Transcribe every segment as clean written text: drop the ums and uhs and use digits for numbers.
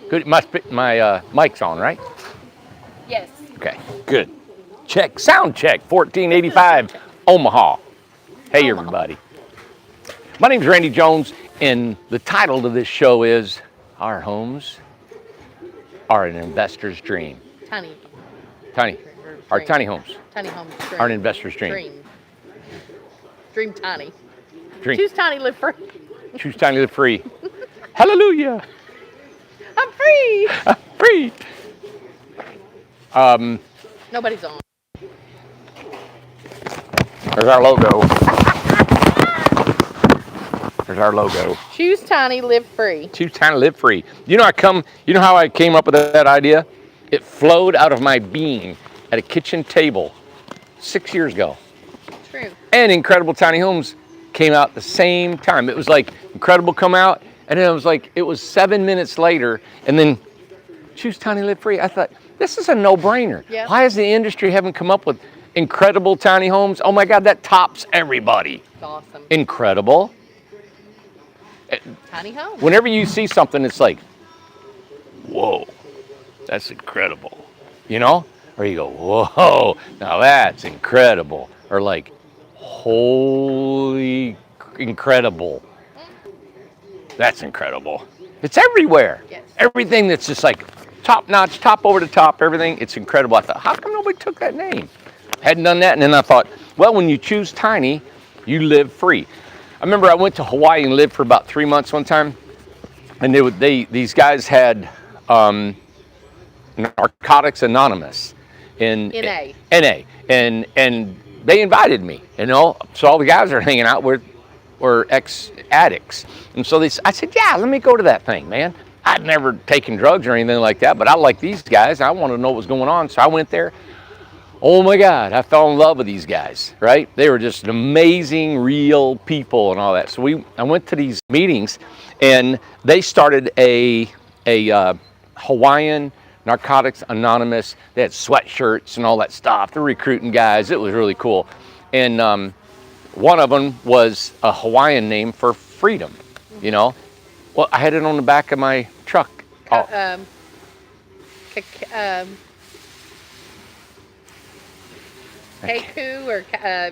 Good. My mic's on, right? Yes. Okay. Good. Check. Sound check. 1485 Omaha. Hey, everybody. My name's Randy Jones, and the title of this show is "Our Homes Are an Investor's Dream." Tiny. Our tiny homes Tiny homes. Dream. are an investor's dream. Dream tiny. Dream. Choose tiny, live free. Choose tiny, live free. Hallelujah. I'm free. Free. Nobody's on. There's our logo. There's our logo. Choose tiny, live free. Choose tiny, live free. You know how I came up with that idea? It flowed out of my being at a kitchen table 6 years ago. True. And Incredible Tiny Homes came out at the same time. It was like Incredible come out, and then it was 7 minutes later, and then Choose Tiny, Live Free. I thought, this is a no-brainer. Yep. Why has the industry haven't come up with Incredible Tiny Homes? Oh my God, that tops everybody. It's awesome. Incredible. Tiny home. Whenever you see something, it's like, whoa, that's incredible. You know? Or you go, whoa, now that's incredible. Or like, holy incredible. That's incredible. It's everywhere. Yes. Everything that's just like top notch, top over the top, everything, it's incredible. I thought, how come nobody took that name? Hadn't done that, and then I thought, well, when you choose tiny, you live free. I remember I went to Hawaii and lived for about 3 months one time, and these guys had Narcotics Anonymous in NA, and they invited me, so all the guys are hanging out were ex-addicts, and so I said, yeah, let me go to that thing, man. I'd never taken drugs or anything like that, but I like these guys. I wanted to know what was going on, so I went there. Oh my God, I fell in love with these guys, right? They were just amazing, real people and all that. So I went to these meetings, and they started a Hawaiian Narcotics Anonymous. They had sweatshirts and all that stuff. They're recruiting guys. It was really cool. And one of them was a Hawaiian name for freedom, Well, I had it on the back of my truck. Keiku or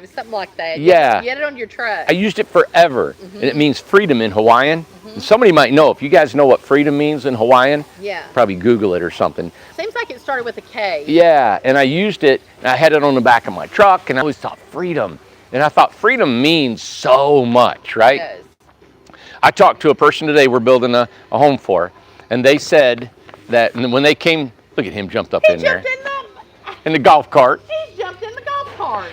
something like that. Yeah. You had it on your truck. I used it forever, and it means freedom in Hawaiian. And somebody might know. If you guys know what freedom means in Hawaiian, Yeah. probably Google it or something. Seems like it started with a K. Yeah, and I used it, and I had it on the back of my truck, and I always thought freedom. And I thought freedom means so much, right? It does. I talked to a person today we're building a home for, and they said that when they came, look at him jumped up in there. In the golf cart. He jumped in the golf cart.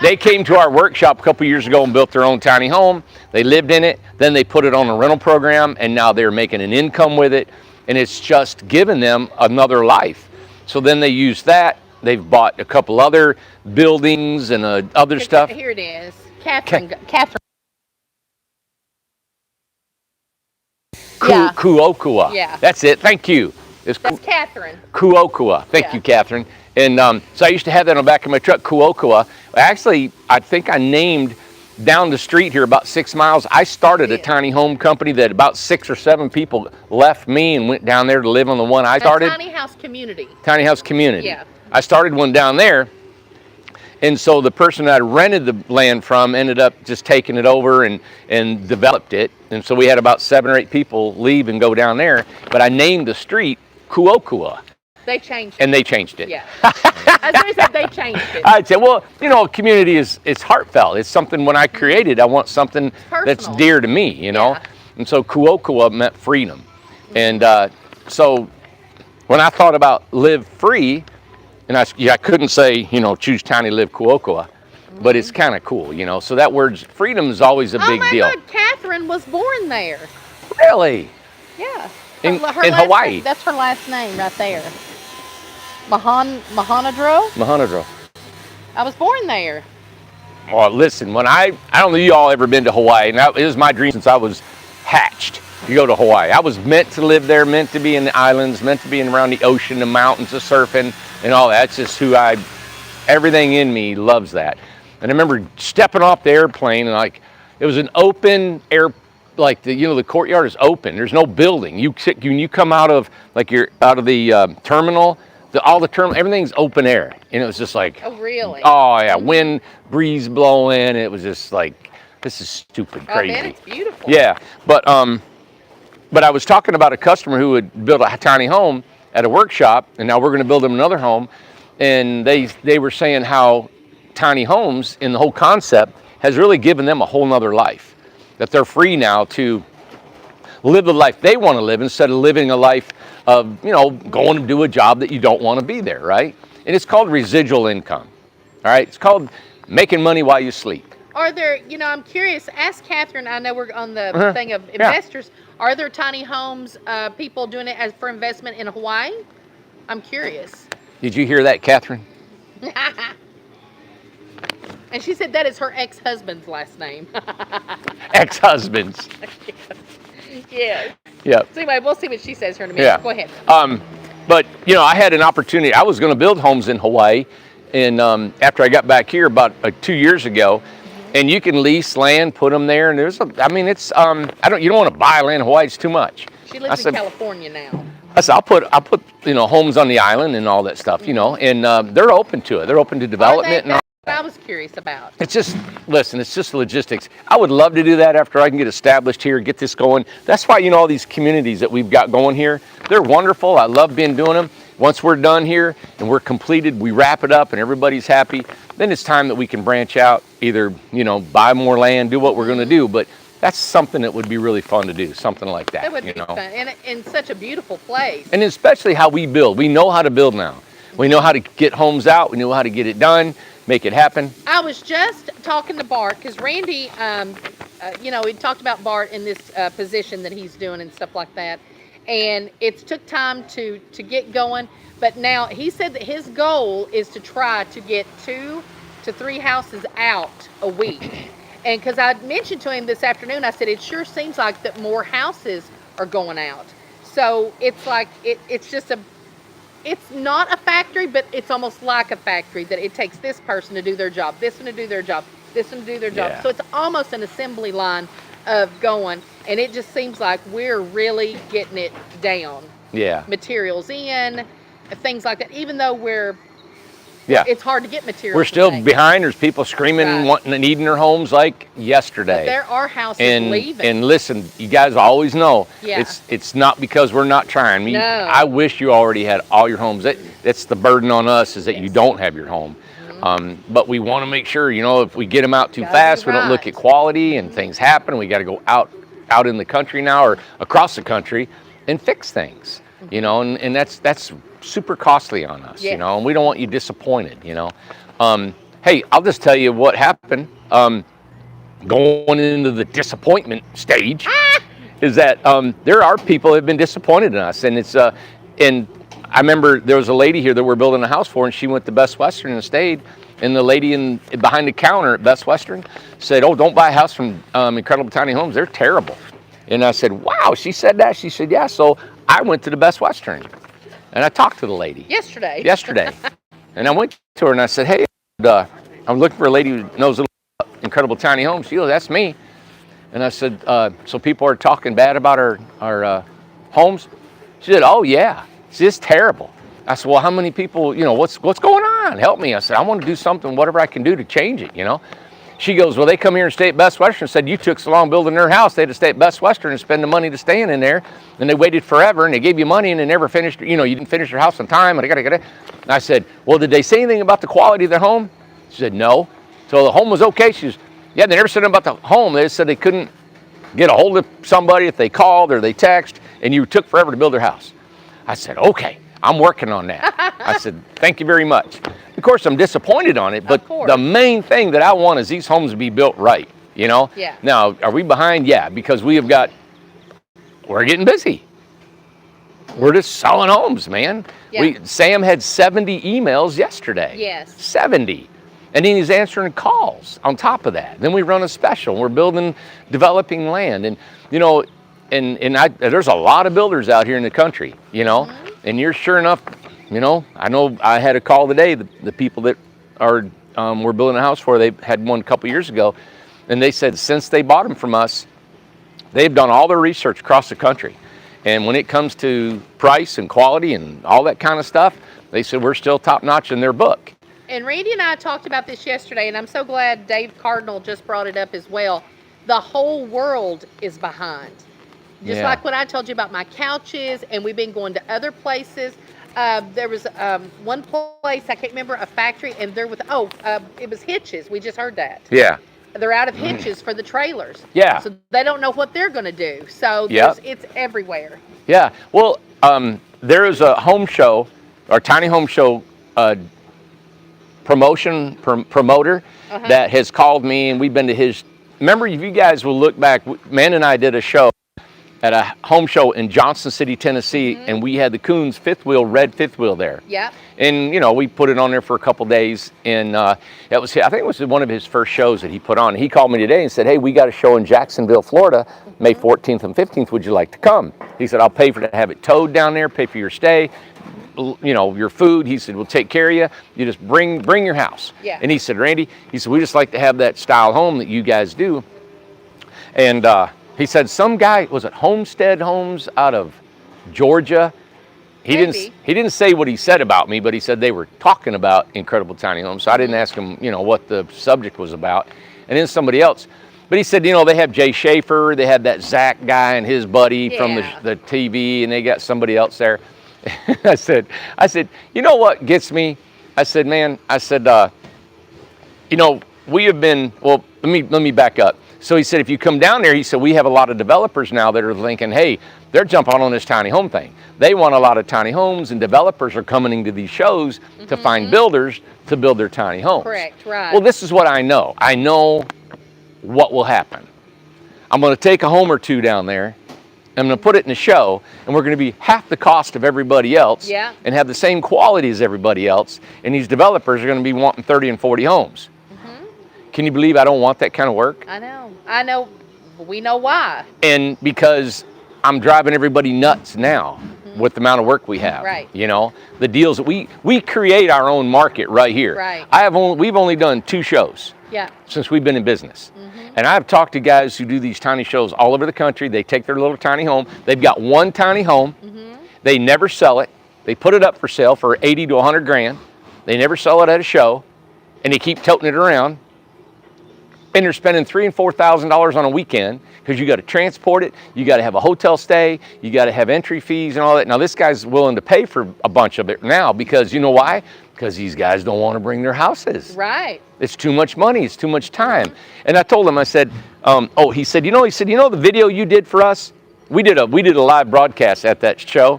They came to our workshop a couple years ago and built their own tiny home. They lived in it. Then they put it on a rental program, and now they're making an income with it, and it's just given them another life. So then they use that. They've bought a couple other buildings and other stuff. Here it is. Catherine. Yeah. Kuokua. Yeah. That's it. Thank you. That's Catherine. Kuokua. Thank you, Catherine. And so I used to have that on the back of my truck, Kuokua. Actually, I think I named down the street here about 6 miles. I started a tiny home company that about 6 or 7 people left me and went down there to live on the one I started. Tiny House Community. Tiny House Community. Yeah. I started one down there. And so the person I rented the land from ended up just taking it over and developed it. And so we had about 7 or 8 people leave and go down there. But I named the street Kuokua. They changed it. And they changed it. Yeah. I was going to say they changed it. I'd say, well, community it's heartfelt. It's something when I created, I want something that's dear to me, Yeah. And so Kuokua meant freedom. And so when I thought about live free, and I couldn't say, choose tiny, live Kuokua, but it's kind of cool, So that word freedom is always a big deal. Oh my God, Catherine was born there. Really? Yeah. In Hawaii. That's her last name right there. Mahanadro. I was born there. Well, listen, when I don't know you all ever been to Hawaii, and it was my dream since I was hatched to go to Hawaii. I was meant to live there, meant to be in the islands, meant to be around the ocean, the mountains, the surfing, and all that. That's just everything in me loves that. And I remember stepping off the airplane, and it was an open air like the courtyard is open. There's no building. When you come out of like you're out of the terminal, everything's open air, and it was just like, Oh, really? oh yeah, wind, breeze blowing. It was just like, this is stupid, crazy. Oh man, it's beautiful. Yeah, but I was talking about a customer who had built a tiny home at a workshop, and now we're going to build them another home, and they were saying how tiny homes and the whole concept has really given them a whole nother life, that they're free now to live the life they want to live instead of living a life of, going to do a job that you don't want to be there, right? And it's called residual income, all right? It's called making money while you sleep. Are there, I'm curious, ask Catherine, I know we're on the thing of investors, are there tiny homes, people doing it for investment in Hawaii? I'm curious. Did you hear that, Catherine? And she said that is her ex-husband's last name. Ex-husband's. Yeah. Yeah. So anyway, we'll see what she says here in a minute. Yeah. Go ahead. But I had an opportunity. I was going to build homes in Hawaii, and after I got back here about 2 years ago, and you can lease land, put them there, and you don't want to buy land in Hawaii. It's too much. She lives in California now. I said, I'll put homes on the island and all that stuff, and they're open to it. They're open to development and all. I was curious about. It's just logistics. I would love to do that after I can get established here, get this going. That's why, all these communities that we've got going here, they're wonderful. I love doing them. Once we're done here and we're completed, we wrap it up and everybody's happy. Then it's time that we can branch out, either, buy more land, do what we're going to do. But that's something that would be really fun to do, something like that. That would be fun, and in such a beautiful place. And especially how we build. We know how to build now. We know how to get homes out. We know how to get it done. Make it happen. I was just talking to Bart because Randy, we talked about Bart in this position that he's doing and stuff like that, and it took time to get going. But now he said that his goal is to try to get 2 to 3 houses out a week. And because I mentioned to him this afternoon, I said it sure seems like that more houses are going out. So it's like it's not a factory, but it's almost like a factory, that it takes this person to do their job, this one to do their job, this one to do their job. Yeah. So it's almost an assembly line of going, and it just seems like we're really getting it down. Yeah. Materials in, things like that, even though Yeah. it's hard to get materials. We're still behind. There's people screaming, Right. wanting and needing their homes like yesterday. But there are houses leaving. And listen, you guys always know, Yeah. it's not because we're not trying. No. I wish you already had all your homes. That's the burden on us, is that you don't have your home. But we want to make sure, if we get them out too fast, we don't look at quality, and things happen. We got to go out in the country now, or across the country, and fix things. And that's super costly on us, and we don't want you disappointed, Hey, I'll just tell you what happened. Going into the disappointment stage is that there are people who have been disappointed in us, and and I remember there was a lady here that we're building a house for, and she went to Best Western and stayed, and the lady behind the counter at Best Western said, "Oh, don't buy a house from Incredible Tiny Homes. They're terrible." And I said, "Wow," she said that. She said, "Yeah." So I went to the Best Western, and I talked to the lady. Yesterday. And I went to her and I said, "Hey, I'm looking for a lady who knows a little about Incredible Tiny Homes." She goes, "That's me." And I said, "So people are talking bad about our homes?" She said, "Oh yeah, it's just terrible." I said, "Well, how many people, what's going on? Help me." I said, "I want to do something, whatever I can do to change it, She goes, "Well, they come here and stay at Best Western and said you took so long building their house, they had to stay at Best Western and spend the money to staying in there. And they waited forever, and they gave you money, and they never finished, you didn't finish your house on time." And I said, "Well, did they say anything about the quality of their home?" She said, "No." So the home was okay. She goes, "Yeah, they never said anything about the home. They just said they couldn't get a hold of somebody if they called or they text, and you took forever to build their house." I said, "Okay, I'm working on that." I said, "Thank you very much." Of course, I'm disappointed on it, but the main thing that I want is these homes to be built right, Yeah. Now, are we behind? Yeah, because we're getting busy. We're just selling homes, man. Yeah. Sam had 70 emails yesterday. Yes. 70. And then he's answering calls on top of that. Then we run a special. We're developing land. And, there's a lot of builders out here in the country, and you're sure enough, I know I had a call today, the people that we're building a house for, they had one a couple years ago, and they said since they bought them from us, They've done all their research across the country. And when it comes to price and quality and all that kind of stuff, they said we're still top notch in their book. And Randy and I talked about this yesterday, and I'm so glad Dave Cardinal just brought it up as well. The whole world is behind. Just like what I told you about my couches, and we've been going to other places. There was one place, I can't remember, a factory, and there was, it was hitches. We just heard that. Yeah. They're out of hitches for the trailers. Yeah. So they don't know what they're going to do. So it's everywhere. Yeah. Well, there is a home show, or tiny home show promoter that has called me, and we've been to his. Remember, if you guys will look back, Man and I did a show at a home show in Johnson City, Tennessee, and we had the Coons fifth wheel, red fifth wheel there. Yeah. And we put it on there for a couple days, and it was, I think it was one of his first shows that he put on. He called me today and said, "Hey, we got a show in Jacksonville, Florida, May 14th and 15th. Would you like to come?" He said, "I'll pay for to have it towed down there, pay for your stay, your food." He said, "We'll take care of you. You just bring your house." Yeah. And he said, "Randy," he said, "we just like to have that style home that you guys do." And he said some guy, was it Homestead Homes out of Georgia? He didn't say what he said about me, but he said they were talking about Incredible Tiny Homes. So I didn't ask him, what the subject was about. And then somebody else. But he said, they have Jay Schaefer, they have that Zach guy and his buddy from the TV, and they got somebody else there. I said, you know what gets me? I said, man, we have been, well, let me back up. So he said, if you come down there, he said, we have a lot of developers now that are thinking, hey, they're jumping on this tiny home thing. They want a lot of tiny homes, and developers are coming into these shows to find builders to build their tiny homes. Correct, right. Well, this is what I know. I know what will happen. I'm going to take a home or two down there. I'm going to put it in a show, and we're going to be half the cost of everybody else and have the same quality as everybody else. And these developers are going to be wanting 30 and 40 homes. Can you believe I don't want that kind of work? I know. We know why. And because I'm driving everybody nuts now with the amount of work we have. Right. The deals that we create our own market right here. Right. We've only done 2 shows since we've been in business. And I've talked to guys who do these tiny shows all over the country. They take their little tiny home. They've got one tiny home. They never sell it. They put it up for sale for 80 to 100 grand. They never sell it at a show, and they keep toting it around. And they're spending $3,000 and $4,000 on a weekend because you got to transport it, you got to have a hotel stay, you got to have entry fees and all that. Now this guy's willing to pay for a bunch of it now because you know why? Because these guys don't want to bring their houses. Right. It's too much money. It's too much time. And I told him, I said, he said, the video you did for us? We did a live broadcast at that show,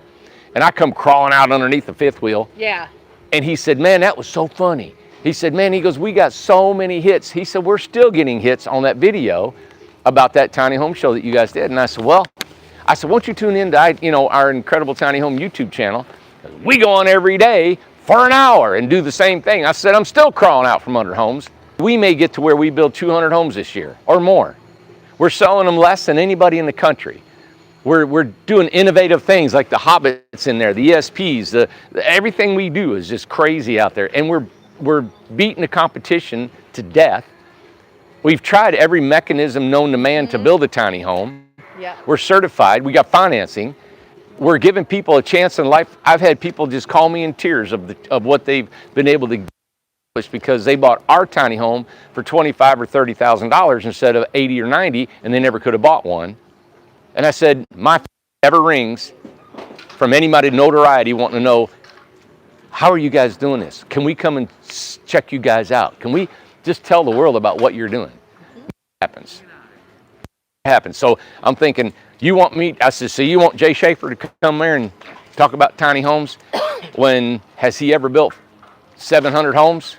and I come crawling out underneath the fifth wheel. Yeah. And he said, man, that was so funny. He said, man, he goes, we got so many hits. He said, we're still getting hits on that video about that tiny home show that you guys did. And I said, won't you tune in to, our Incredible Tiny Home YouTube channel? We go on every day for an hour and do the same thing. I said, I'm still crawling out from under homes. We may get to where we build 200 homes this year or more. We're selling them less than anybody in the country. We're doing innovative things like the Hobbits in there, the ESPs, everything we do is just crazy out there. And we're beating the competition to death. We've tried every mechanism known to man to build a tiny home. Yeah. We're certified. We got financing. We're giving people a chance in life. I've had people just call me in tears of what they've been able to accomplish because they bought our tiny home for $25,000 or $30,000 instead of 80 or 90, and they never could have bought one. And I said, my never rings from anybody notoriety wanting to know, how are you guys doing this? Can we come and check you guys out? Can we just tell the world about what you're doing? It happens. So I'm thinking, I said, so you want Jay Schaefer to come there and talk about tiny homes? Has he ever built 700 homes?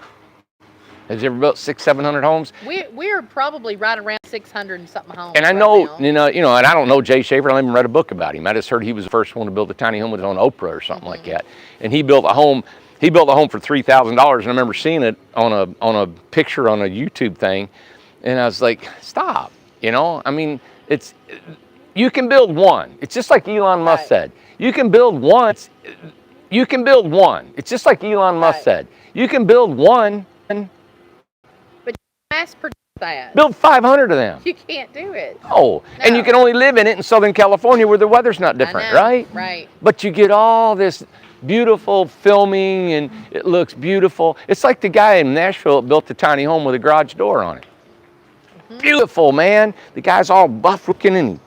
Has he ever built 600-700 homes? We're probably right around 600 and something homes. And I know, and I don't know Jay Schaefer. I even read a book about him. I just heard he was the first one to build a tiny home. It was on Oprah or something like that. And he built a home. He built a home for $3,000. And I remember seeing it on a picture on a YouTube thing. And I was like, stop. You can build one. It's just like Elon Musk said. You can build one. You can build one. It's just like Elon Musk said. You can build one. But mass produce that. Build 500 of them. You can't do it. Oh, and you can only live in it in Southern California where the weather's not different, right? Right. But you get all this beautiful filming and it looks beautiful. It's like the guy in Nashville that built a tiny home with a garage door on it. Beautiful, man. The guy's all buff looking and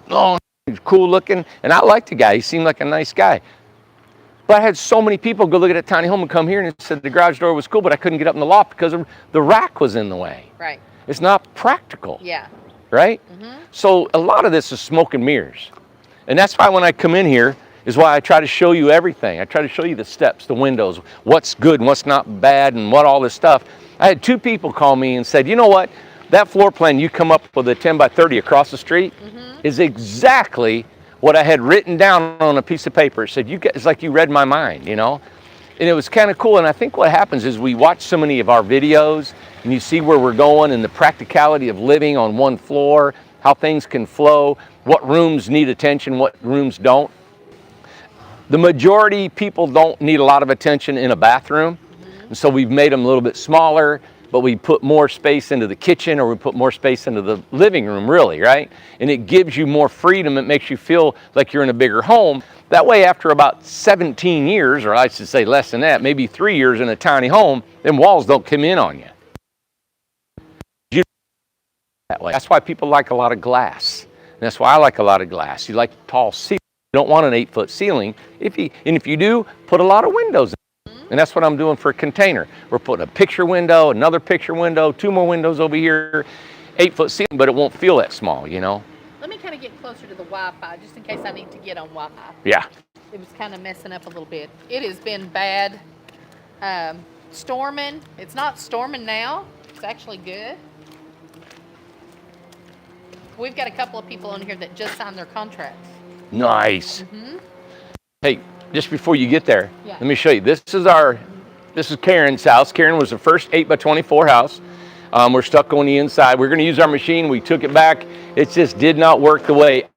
he's cool looking. And I liked the guy. He seemed like a nice guy. But I had so many people go look at that tiny home and come here and said the garage door was cool, but I couldn't get up in the loft because the rack was in the way. Right. It's not practical. Yeah. Right? So a lot of this is smoke and mirrors. And that's why when I come in here is why I try to show you everything. I try to show you the steps, the windows, what's good and what's not bad and what all this stuff. I had 2 people call me and said, you know what? That floor plan you come up with a 10 by 30 across the street is exactly what I had written down on a piece of paper. It said, it's like you read my mind, you know? And it was kind of cool. And I think what happens is we watch so many of our videos and you see where we're going and the practicality of living on one floor, how things can flow, what rooms need attention, what rooms don't. The majority people don't need a lot of attention in a bathroom. And so we've made them a little bit smaller, but we put more space into the kitchen or we put more space into the living room, really, right? And it gives you more freedom. It makes you feel like you're in a bigger home. That way, after about 17 years, or I should say less than that, maybe 3 years in a tiny home, them walls don't come in on you. That way. That's why people like a lot of glass. And that's why I like a lot of glass. You like tall ceilings. You don't want an 8-foot ceiling. If you do, put a lot of windows in. And that's what I'm doing for a container. We're putting a picture window, another picture window, 2 more windows over here, 8-foot ceiling, but it won't feel that small, you know? Let me kind of get closer to the Wi-Fi just in case I need to get on Wi-Fi. Yeah. It was kind of messing up a little bit. It has been bad. Storming. It's not storming now. It's actually good. We've got a couple of people on here that just signed their contracts. Nice. Hey, just before you get there, Yeah. let me show you. This is Karen's house. Karen was the first 8 by 24 house. We're stuck on the inside. We're going to use our machine. We took it back. It just did not work the way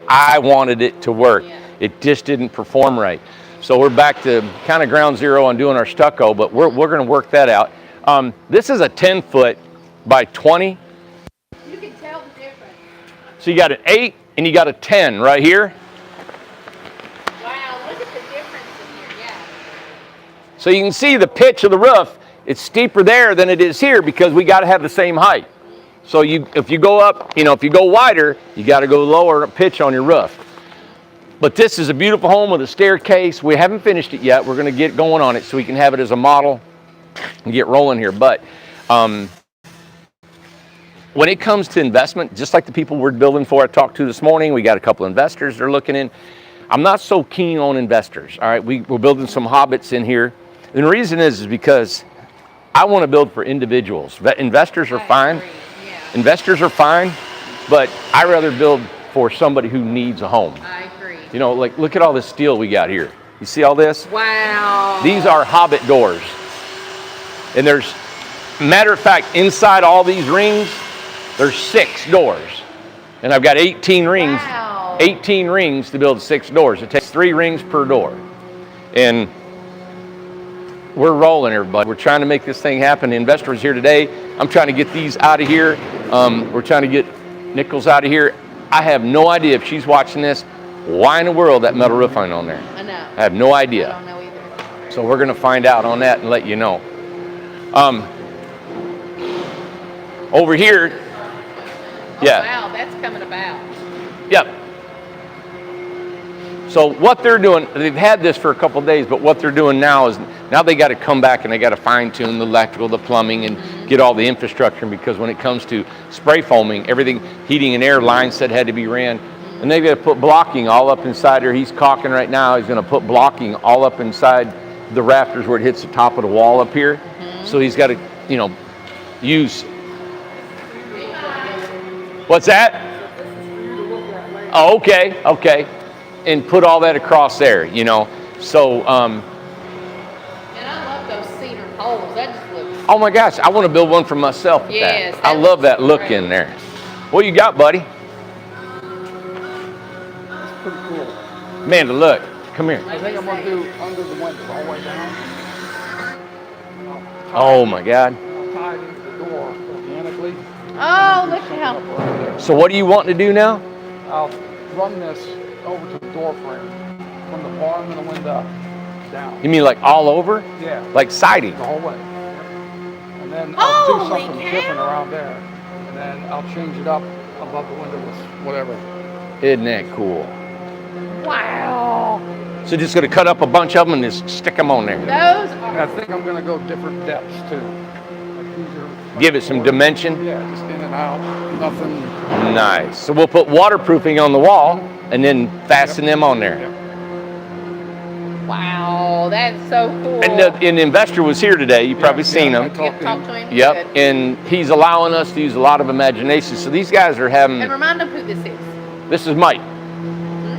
I wanted it to work. Yeah. It just didn't perform right. So we're back to kind of ground zero on doing our stucco, but we're going to work that out. This is a 10-foot by 20. You can tell the difference. So you got an 8 and you got a 10 right here. Wow, look at the difference in here. Yeah. So you can see the pitch of the roof. It's steeper there than it is here because we got to have the same height. So if you go up, if you go wider, you got to go lower pitch on your roof. But this is a beautiful home with a staircase. We haven't finished it yet. We're going to get going on it so we can have it as a model and get rolling here. But when it comes to investment, just like the people we're building for, I talked to this morning, we got a couple of investors they're looking in. I'm not so keen on investors. All right, we're building some hobbits in here. And the reason is because I want to build for individuals. Investors are fine. Yeah. Investors are fine, but I'd rather build for somebody who needs a home. I agree. Like look at all this steel we got here. You see all this? Wow. These are hobbit doors. And there's, matter of fact, inside all these rings, there's 6 doors. And I've got 18 rings. Wow. 18 rings to build 6 doors. It takes 3 rings per door. And we're rolling, everybody. We're trying to make this thing happen. The investor is here today. I'm trying to get these out of here. We're trying to get Nichols out of here. I have no idea if she's watching this. Why in the world that metal roof ain't on there? I know. I have no idea. I don't know either. So we're going to find out on that and let you know. Over here, yeah. Wow, that's coming about. Yep. So what they're doing, they've had this for a couple of days, but what they're doing now is now they got to come back and they got to fine tune the electrical, the plumbing, and get all the infrastructure, because when it comes to spray foaming, everything, heating and air lines that had to be ran, and they've got to put blocking all up inside there. He's caulking right now. He's going to put blocking all up inside the rafters where it hits the top of the wall up here. So he's got to, use. What's that? Oh, okay. And put all that across there, So, And I love those cedar poles. That just looks. oh my gosh, I want to build one for myself with Yes, that. I that love that looks look great. in there. What you got, buddy? That's pretty cool. Amanda, look. Come here. I think I'm gonna do under the window all the way down. Oh my God. I'll tie it into the door organically. Oh, look how. So what do you want to do now? I'll run this over to the door frame from the barn and the window down. You mean like all over? Yeah. Like siding? The whole way. And then I'll do Holy something cow. different around there. And then I'll change it up above the window with whatever. Isn't that cool? Wow. So just gonna cut up a bunch of them and just stick them on there. Those And I are. think I'm going to go different depths too. Like these are like Give it some dimension. Yeah, just in and out. Nothing. Nice. So we'll put waterproofing on the wall and then fasten them on there. Yep. Wow, that's so cool. And the investor was here today. You've probably seen I him. talked to Talk to him. him. Yep. Good. And he's allowing us to use a lot of imagination. So these guys are having. And remind them who this is. This is Mike.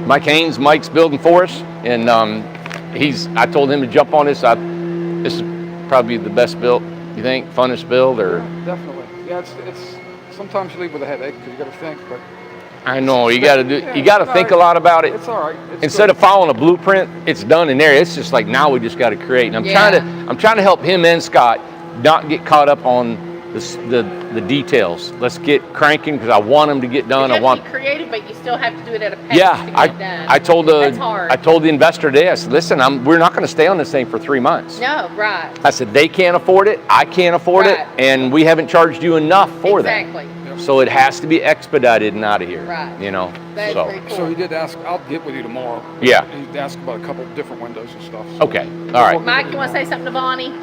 Mike Haynes. Mike's building for us, and I told him to jump on this. This is probably the best build. You think? Funnest build, or? Definitely. Yeah, it's sometimes you leave with a headache because you got to think, but I know you got to do. Yeah, You got to it's think a all right. lot about it. It's all right. It's Instead of following a blueprint, it's done in there. It's just like now we just got to create. And I'm trying to help him and Scott not get caught up on the details. Let's get cranking because I want them to get done. You I have want. to be creative, but you still have to do it at a pace to get it done. I told That's hard. I told the investor today. I said, listen, we're not going to stay on this thing for 3 months. No, right. I said they can't afford it. I can't afford Right. it, and we haven't charged you enough for Exactly. that. So it has to be expedited and out of here. Right. You know. That's so very cool. So he did ask. I'll get with you tomorrow. Yeah. He asked about a couple different windows and stuff. So. Okay. All right. Mike, you want to say something to Bonnie?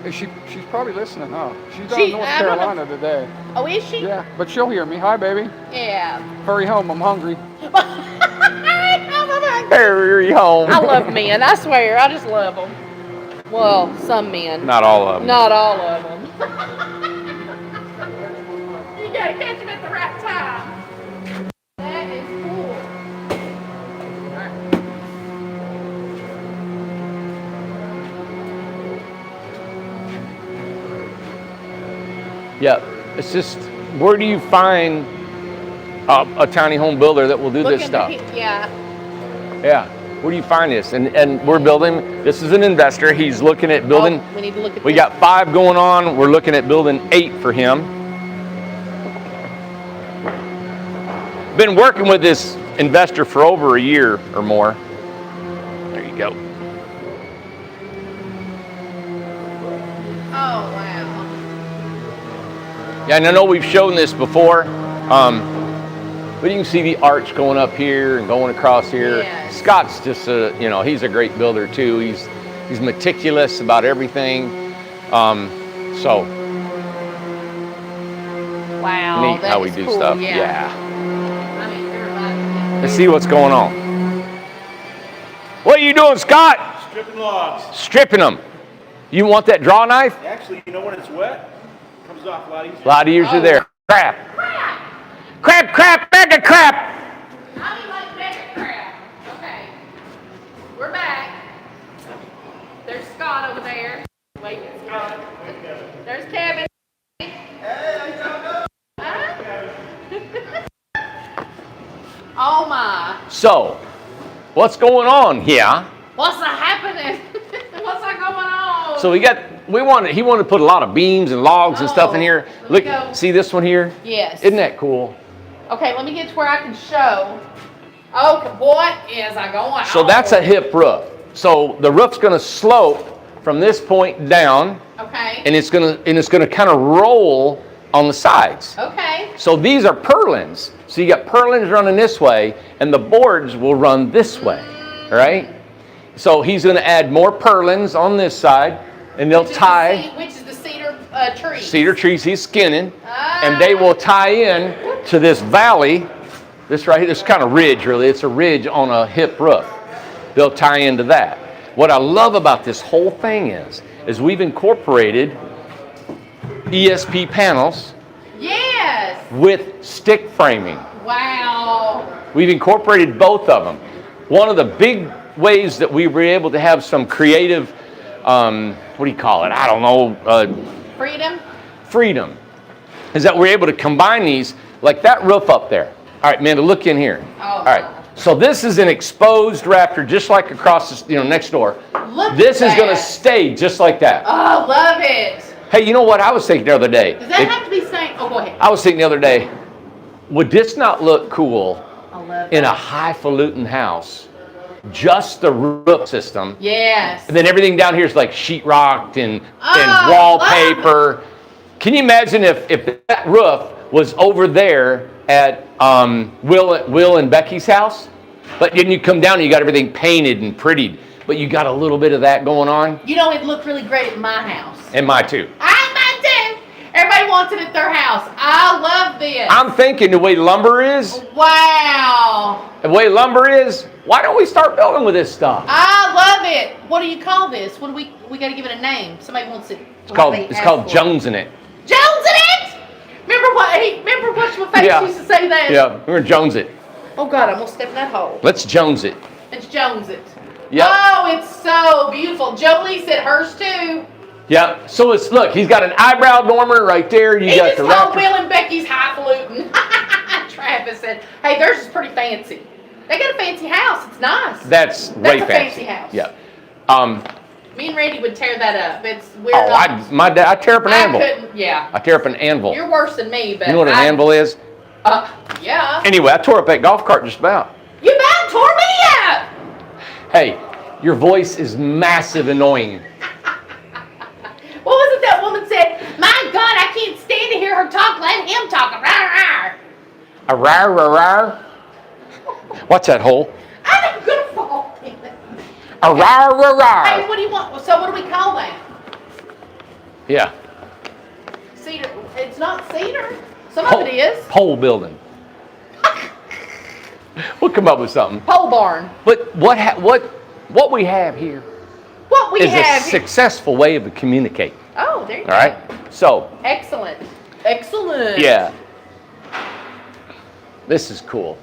Hey, she's probably listening, huh? She's down She- in North I don't know. Carolina today. Oh, is she? Yeah, but she'll hear me. Hi, baby. Yeah. Hurry home. I'm hungry. Hurry home. I love men. I swear, I just love them. Well, some men. Not all of them. Not all of them. You gotta catch them at the right time. That is cool. Yeah, it's just, where do you find a tiny home builder that will do this stuff? Yeah. Yeah, where do you find this? And we're building, this is an investor, he's looking at building, Oh, we need to look at we this. got 5 going on, we're looking at building 8 for him. Been working with this investor for over a year or more. There you go. Oh, wow. Yeah, and I know we've shown this before, but you can see the arch going up here and going across here. Yes. Scott's just he's a great builder too. He's meticulous about everything. So Wow. neat that how we is do cool. stuff. Yeah. I mean, everybody. Let's see what's going on. What are you doing, Scott? Stripping logs. Stripping them. You want that draw knife? Actually, you know when it's wet, it comes off a lot easier. A lot of years are there. Crap. Crap, bag of crap. I mean, like mega crap. Okay. We're back. There's Scott over there. Wait, Scott. There's Kevin. Oh my. So, what's going on here? What's happening? What's going on? So he wanted to put a lot of beams and logs and stuff in here. let me Look, go. see this one here? Yes. Isn't that cool? Okay, let me get to where I can show. Okay, what is I going So on? that's a hip roof. So the roof's going to slope from this point down, Okay. and it's going to kind of roll on the sides. Okay. So these are purlins. So you got purlins running this way, and the boards will run this way, all right? So he's going to add more purlins on this side, and they'll tie Which is the cedar tree. cedar trees he's skinning, and they will tie in to this valley. This right here, this kind of ridge, really. It's a ridge on a hip roof. They'll tie into that. What I love about this whole thing is we've incorporated ESP panels Yes. with stick framing. Wow. We've incorporated both of them. One of the big ways that we were able to have some creative, what do you call it? I don't know. Freedom. Freedom is that we're able to combine these, like that roof up there. All right, Amanda, look in here. Oh. All right, so this is an exposed rafter, just like across the, next door. Look This at is going to that. stay just like that. Oh, love it. Hey, you know what I was thinking the other day? Does that have to be stained? Oh, go ahead. I was thinking the other day, would this not look cool I love in a that. highfalutin house? Just the roof system. Yes. And then everything down here is like sheetrocked and Oh, wallpaper. Can you imagine if that roof was over there at Will and Becky's house? But then you come down and you got everything painted and prettied. But you got a little bit of that going on. You know, it looked really great at my house. And mine too. Mine too. Everybody wants it at their house. I love this. I'm thinking the way lumber is, Wow. the way lumber is, why don't we start building with this stuff? I love it. What do you call this? What do we got to give it a name. Somebody wants it. It's called Jonesing it. Jones in it. Remember what's my face used to say that? Yeah, we're gonna Jones it. Oh God, I'm gonna step in that hole. Let's Jones it. It's Jones it. Yep. Oh, it's so beautiful. Jolie said hers too. Yeah. So it's look, he's got an eyebrow dormer right there. You He got just the called rocker. Will and Becky's highfalutin. Travis said, "Hey, theirs is pretty fancy. They got a fancy house. It's nice. That's way a fancy house. Yeah. Me and Randy would tear that up. We're Oh, not. I tear up an anvil. couldn't. Yeah. I tear up an anvil. You're worse than me, but You know what an anvil is? Yeah. Anyway, I tore up that golf cart just about. You about tore me up. Hey, your voice is massive annoying. What was it that woman said? My God, I can't stand to hear her talk. Let him talk. Rawr, rawr. A rar rar rar. What's that hole? I'm gonna fall in it. A rar rar rar. Hey, what do you want? So what do we call that? Yeah. Cedar. It's not cedar. Some of it is. Pole building. We'll come up with something. Pole barn. But what we have here What we is have. a successful way of communicating. Oh, there you All go. right. So Excellent. Excellent. yeah, this is cool.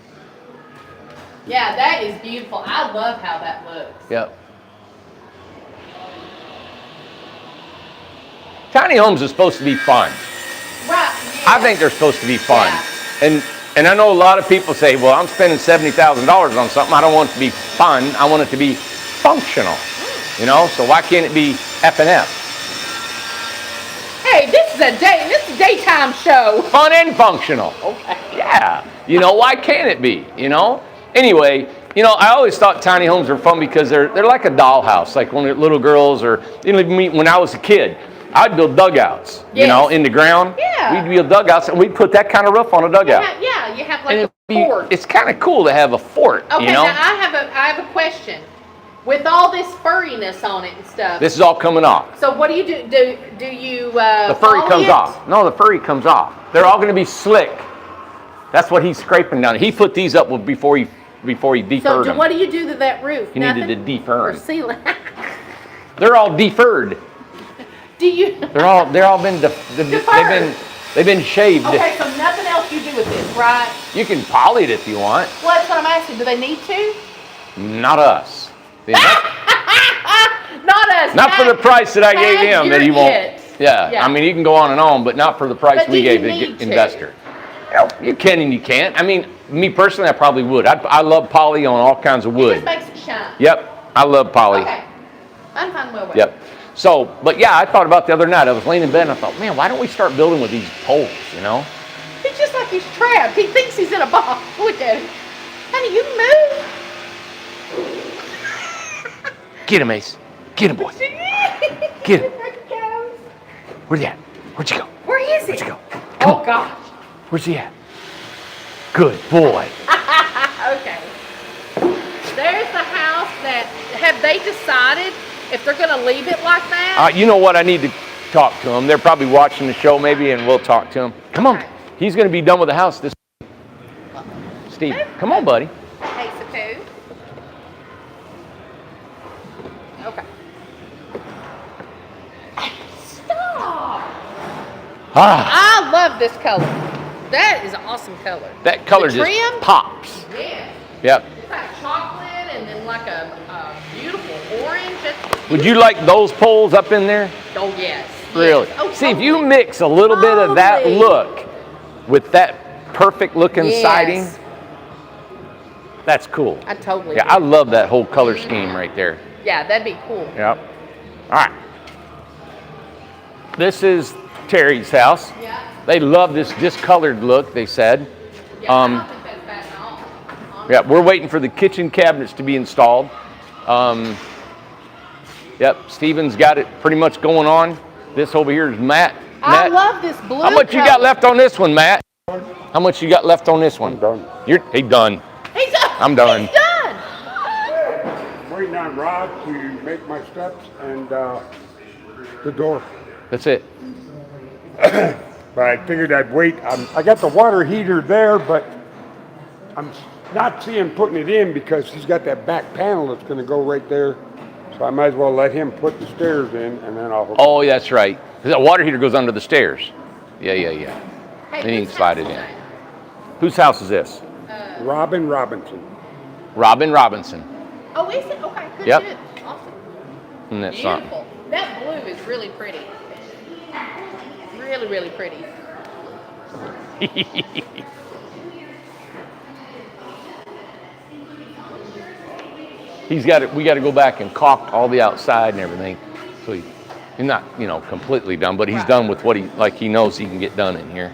Yeah, that is beautiful. I love how that looks. Yep. Tiny homes are supposed to be fun. Right. I think they're supposed to be fun. Yeah. And I know a lot of people say, well, I'm spending $70,000 on something. I don't want it to be fun. I want it to be functional. You know, so why can't it be F&F? Hey, this is a daytime show. Fun and functional. Okay. Yeah. You know, why can't it be? You know? Anyway, you know, I always thought tiny homes were fun because they're like a dollhouse, like when little girls or, you know, when I was a kid. I'd build dugouts, you know, in the ground. Yeah. We'd build dugouts, and we'd put that kind of roof on a dugout. You have like a fort. It's kind of cool to have a fort, Okay, you know? now I have a question. With all this furriness on it and stuff. This is all coming off. So what do you do? Do you The furry comes off. No, the furry comes off. They're all going to be slick. That's what he's scraping down. He put these up before he deferred So them. what do you do to that roof? He needed to defer Or them. seal it? They're all deferred. Do you? They're all been they've been shaved. Okay, so nothing else you do with this, right? You can poly it if you want. Well, that's what I'm asking. Do they need to? Not us. Not us. Not for the price that I gave him that he won't. It. Yeah, I mean, you can go on and on, but not for the price But we do you gave the need to? investor. You can and you can't. I mean, me personally, I probably would. I love poly on all kinds of It wood. just makes it shine. Yep, I love poly. Okay. I'm fine with it. Yep. So, but yeah, I thought about the other night. I was laying in bed and I thought, man, why don't we start building with these poles, you know? He's just like he's trapped. He thinks he's in a box. Look at him. Honey, you move. Get him, Ace. Get him, boy. Get him. There he goes. Where's he at? Where'd you go? Where is he? Where'd you go? Oh, gosh. Where's he at? Good boy. Okay. There's the house that, have they decided if they're going to leave it like that? You know what? I need to talk to them. They're probably watching the show maybe, and we'll talk to them. Come on. Okay. He's going to be done with the house this Steve, come on, buddy. Hey, Saku. Okay. Stop. Ah, I love this color. That is an awesome color. that color The just trim? pops. Yes. Yep. It's like chocolate and then like a beautiful orange. Would you like those poles up in there? Oh, yes. Really? Yes. Oh, See, if you totally. mix a little bit of that Totally. look with that perfect looking Yes. siding, that's cool. I totally Yeah, do. I love that whole color scheme right there. Yeah, that'd be cool. Yep. All right. This is Terry's house. Yeah. They love this discolored look, they said. Yeah, I don't think that's bad at all. Yeah, we're waiting for the kitchen cabinets to be installed. Yep, Steven's got it pretty much going on. This over here is Matt. I love this blue. How much you got left on this one, Matt? How much you got left on this one? I'm done. He's done. He's done. I'm done. He's done. Waiting on Rod to make my steps and the door. That's it. But I figured I'd wait. I got the water heater there, but I'm not seeing putting it in because he's got that back panel that's going to go right there. So I might as well let him put the stairs in, and then I'll hook it. Oh, that's right. 'Cause that water heater goes under the stairs. Yeah. Hey, Then you whose can slide house it is in. that? Whose house is this? Robin Robinson. Robin Robinson. Oh, is it? Okay, good. Yep. Good. Awesome. Isn't that Beautiful. That blue is really pretty. Really, really pretty. something? He's got it. We got to go back and caulk all the outside and everything. So he's not, completely done, but he's done with what he knows he can get done in here.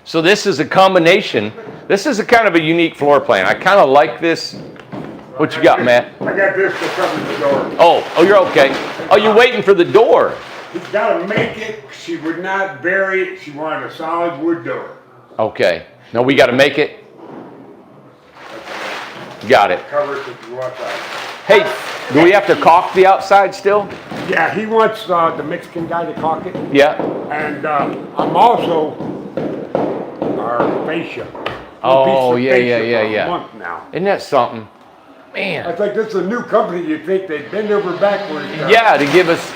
So this is a combination. This is a kind of a unique floor plan. I kind of like this. What you got, Matt? I got this to cover the door. Oh, you're okay. Oh, you're waiting for the door. He's got to make it. She would not bury it. She wanted a solid wood door. Okay. No, we got to make it. Got it. Cover it with the outside. Hey, do we have to caulk the outside still? Yeah, he wants the Mexican guy to caulk it. Yeah. And I'm also our fascia. Oh, yeah. A month now. Isn't that something? I Man. think this is a new company. You'd think they'd bend over backwards. Yeah, to give us,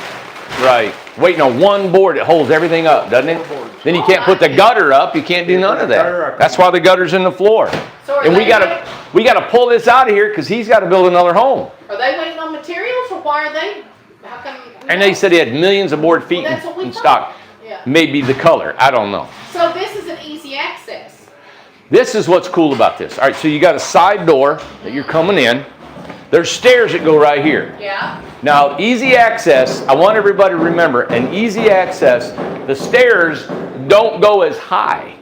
right. Waiting on one board that holds everything up, doesn't it? Then you can't put the gutter up. You can't do none of that. That's why the gutter's in the floor. So are And we they gotta pull this out of here because he's got to build another home. Are they waiting on materials, or why are they? How come? And they said he had millions of board feet Well, that's what we in thought. stock. Yeah. Maybe the color. I don't know. So this is an easy access. This is what's cool about this. All right, so you got a side door that you're coming in. There's stairs that go right here. Yeah. Now, easy access, I want everybody to remember, an easy access, the stairs don't go as high.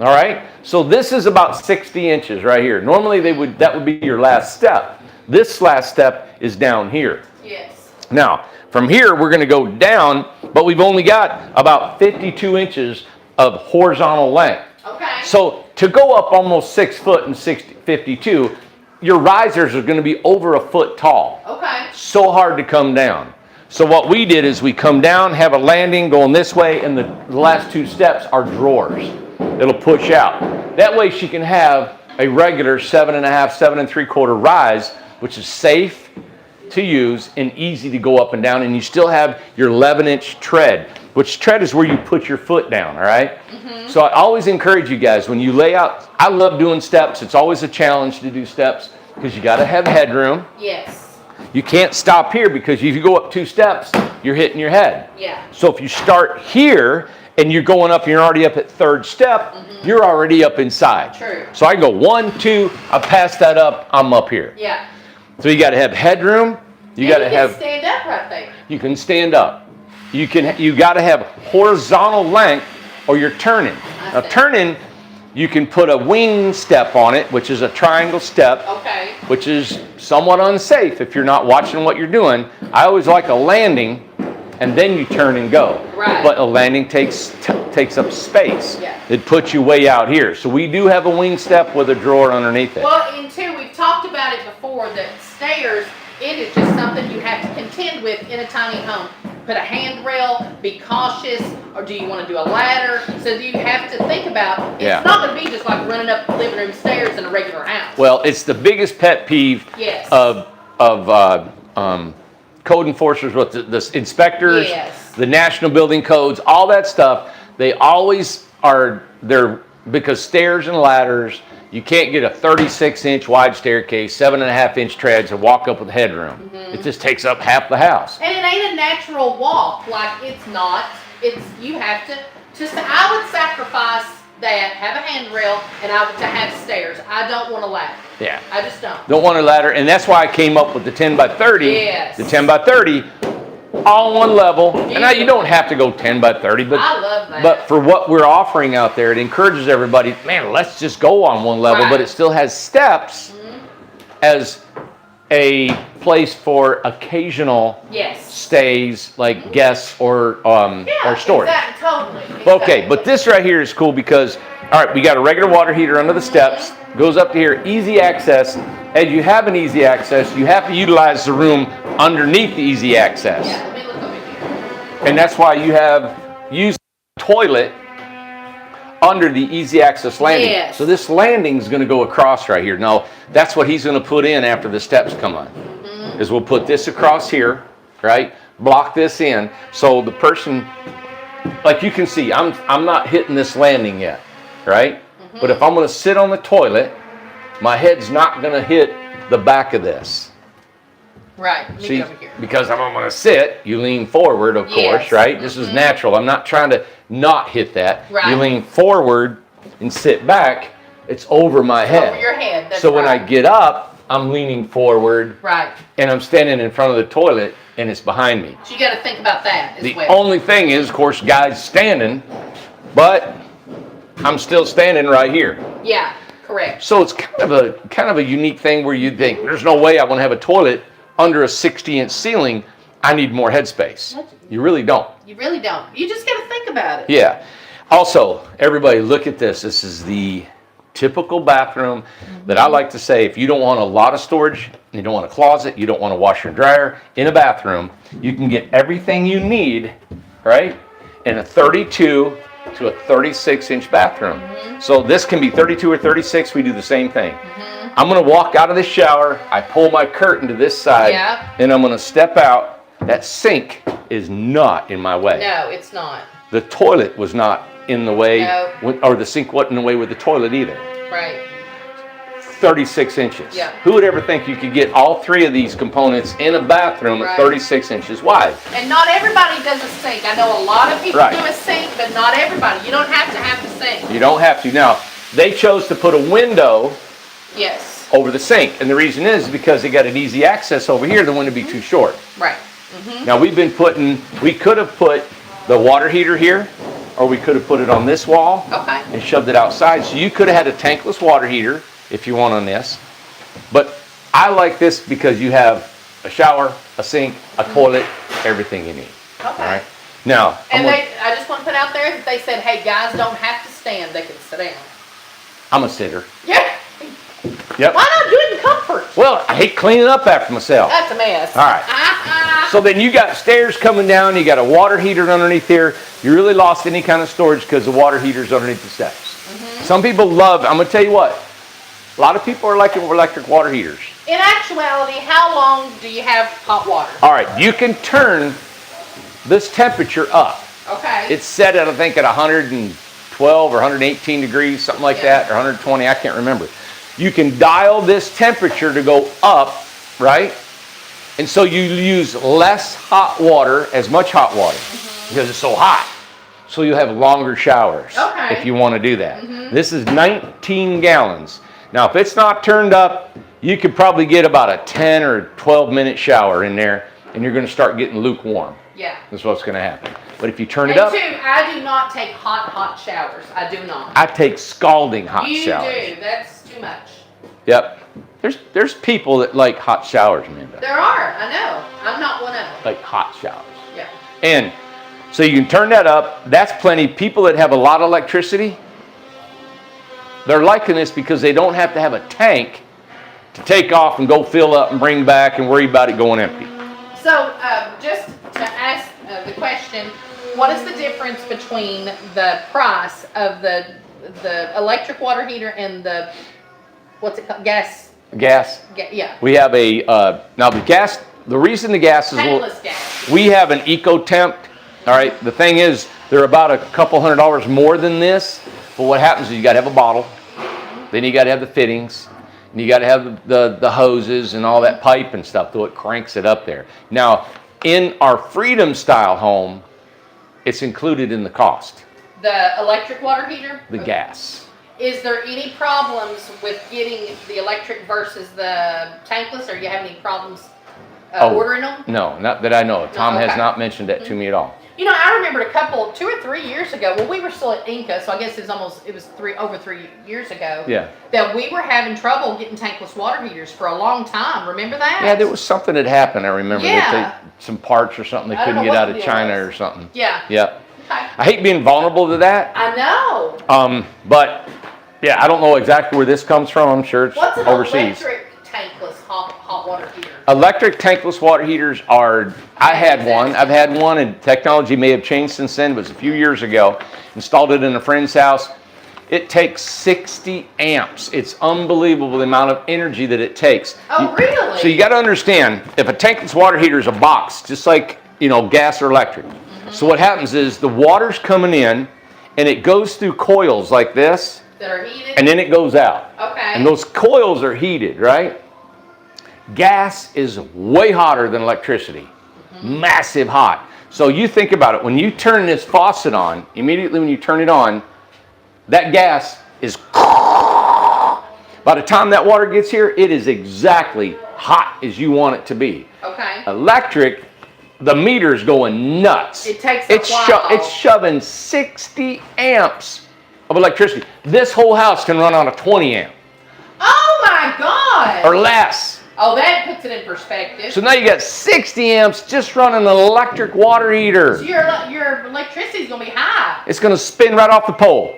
All right? So this is about 60 inches right here. Normally that would be your last step. This last step is down here. Yes. Now, from here we're going to go down, but we've only got about 52 inches of horizontal length. Okay. So to go up almost 6 foot and 52, your risers are going to be over a foot tall. Okay. So hard to come down. So what we did is we come down, have a landing going this way, and the last two steps are drawers. It'll push out. That way she can have a regular 7.5, 7 3/4 rise, which is safe to use and easy to go up and down, and you still have your 11-inch tread, which tread is where you put your foot down, all right? Mm-hmm. So I always encourage you guys, when you lay out, I love doing steps. It's always a challenge to do steps because you got to have headroom. Yes. You can't stop here because if you go up 2 steps, you're hitting your head. Yeah. So if you start here and you're going up and you're already up at 3rd step, you're already up inside. True. So I go 1, 2, I pass that up, I'm up here. Yeah. So you got to have headroom. You got to have. Stand up right there. You can stand up. You got to have horizontal length, or you're turning. Now turning, you can put a wing step on it, which is a triangle step. Okay. Which is somewhat unsafe if you're not watching what you're doing. I always like a landing, and then you turn and go. Right. But a landing takes up space. Yeah. It puts you way out here. So we do have a wing step with a drawer underneath it. Well, and two, we've talked about it before, that stairs, it is just something you have to contend with in a tiny home. Put a handrail, be cautious, or do you want to do a ladder? So you have to think about, it's not going to be just like running up the living room stairs in a regular house. Well, it's the biggest pet peeve of code enforcers, with the inspectors, the national building codes, all that stuff. They always are there because stairs and ladders, you can't get a 36-inch wide staircase, 7.5-inch treads, and walk up with headroom. It just takes up half the house. And it ain't a natural walk. Like, it's not. It's, you have to I would sacrifice that have a handrail and I to have stairs. I don't want a ladder. Yeah. I just don't. Don't want a ladder, and that's why I came up with the 10 by 30. Yes. The 10 by 30, all on one level. And now you don't have to go 10 by 30, but I love that. But for what we're offering out there, it encourages everybody, man, let's just go on one level, Right. but it still has steps as a place for occasional Yes. stays, like guests or storage. Exactly, totally. Okay, but this right here is cool because, all right, we got a regular water heater under the steps, goes up to here, easy access. As you have an easy access, you have to utilize the room underneath the easy access. Yeah, let me look over here. And that's why you have used the toilet under the easy access landing. Yes. So this landing is going to go across right here. Now, that's what he's going to put in after the steps come on. Is we'll put this across here, right? Block this in. So the person, like you can see, I'm not hitting this landing yet, right? But if I'm going to sit on the toilet, my head's not going to hit the back of this. Right, let me See, get over here. because I'm going to sit, you lean forward, of Yes. course, right? This is natural. I'm not trying to not hit that. Right. You lean forward and sit back, it's over my head. Over your head, that's So when I right. get up, I'm leaning forward Right, and I'm standing in front of the toilet and it's behind me. so you gotta think about that as The well. only thing is, of course, guys standing, but I'm still standing right here. Yeah, correct. So it's kind of a unique thing where you think, there's no way I want to have a toilet under a 60-inch ceiling. I need more headspace. You really don't. You really don't. You just gotta think about it. Yeah. Also, everybody look at this. This is the typical bathroom that I like to say, if you don't want a lot of storage, you don't want a closet, you don't want a washer and dryer in a bathroom, you can get everything you need, right, in a 32 to a 36-inch bathroom. So this can be 32 or 36. We do the same thing. I'm going to walk out of the shower. I pull my curtain to this side, Yep. and I'm going to step out. That sink is not in my way. No, it's not. The toilet was not in the way, No. or the sink wasn't in the way with the toilet either. Right. 36 inches. Yeah. Who would ever think you could get all three of these components in a bathroom at Right. 36 inches wide? And not everybody does a sink. I know a lot of people Right. do a sink, but not everybody. You don't have to have the sink. You don't have to. Now, they chose to put a window Yes. over the sink, and the reason is because they got an easy access over here, the window would be too short. Right. Now, we could have put the water heater here, or we could have put it on this wall Okay. and shoved it outside. So you could have had a tankless water heater if you want on this. But I like this because you have a shower, a sink, a toilet, everything you need. Okay. All right. Now, And I just want to put out there that they said, hey, guys don't have to stand. They can sit down. I'm a sitter. Yeah. Yep. Why not do it in comfort? Well, I hate cleaning up after myself. That's a mess. All right. So then you got stairs coming down, you got a water heater underneath here. You really lost any kind of storage because the water heater's underneath the steps. Some people love, I'm gonna tell you what, a lot of people are liking electric water heaters. In actuality, how long do you have hot water? All right, you can turn this temperature up. Okay. It's set at, I think, at 112 or 118 degrees, something like Yeah. that, or 120, I can't remember. You can dial this temperature to go up, right? And so you use less hot water, as much hot water, because it's so hot. So you'll have longer showers Okay. if you want to do that. This is 19 gallons. Now, if it's not turned up, you could probably get about a 10 or 12-minute shower in there, and you're going to start getting lukewarm. Yeah. That's what's going to happen. But if you turn it And up, two, I do not take hot showers. I do not. I take scalding hot You showers. do. That's too much. Yep. There's people that like hot showers, Amanda. There are. I know. I'm not one of them. Like hot showers. Yeah. And so you can turn that up. That's plenty. People that have a lot of electricity, they're liking this because they don't have to have a tank to take off and go fill up and bring back and worry about it going empty. So, just to ask the question, what is the difference between the price of the electric water heater and the, what's it called, gas? Gas. Yeah. We have a, now the gas, the reason the gas is a little, Tankless gas. we have an Eco Temp. All right. The thing is, they're about a couple $100 more than this. But what happens is you got to have a bottle. Then you got to have the fittings. And you got to have the hoses and all that pipe and stuff, so it cranks it up there. Now, in our Freedom Style home, it's included in the cost. The electric water heater? The gas. Is there any problems with getting the electric versus the tankless? Or you have any problems ordering them? No, not that I know of. Tom has okay. not mentioned that to me at all. You know, I remember 2 or 3 years ago, well, we were still at Inca, so I guess it was over 3 years ago. Yeah. That we were having trouble getting tankless water heaters for a long time. Remember that? Yeah, there was something that happened. I remember that some parts or something they I don't couldn't know get what out the of deal China was. or something. Yeah. Yep. Okay. I hate being vulnerable to that. I know. But yeah, I don't know exactly where this comes from. I'm sure it's What's an overseas. electric tankless hot water heater? Electric tankless water heaters are, I had one. I've had one, and technology may have changed since then. It was a few years ago. Installed it in a friend's house. It takes 60 amps. It's unbelievable the amount of energy that it takes. Oh, really? So you got to understand, if a tankless water heater is a box, just like, gas or electric. So what happens is the water's coming in, and it goes through coils like this, that are heated? and then it goes out. Okay. And those coils are heated, right? Gas is way hotter than electricity. Massive hot. So you think about it. When you turn this faucet on, immediately when you turn it on, that gas is... By the time that water gets here, it is exactly hot as you want it to be. Okay. Electric, the meter's going nuts. It takes a while. It's shoving 60 amps of electricity. This whole house can run on a 20 amp. Oh my God! Or less. Oh, that puts it in perspective. So now you got 60 amps just running an electric water heater. So your electricity's gonna be high. It's going to spin right off the pole.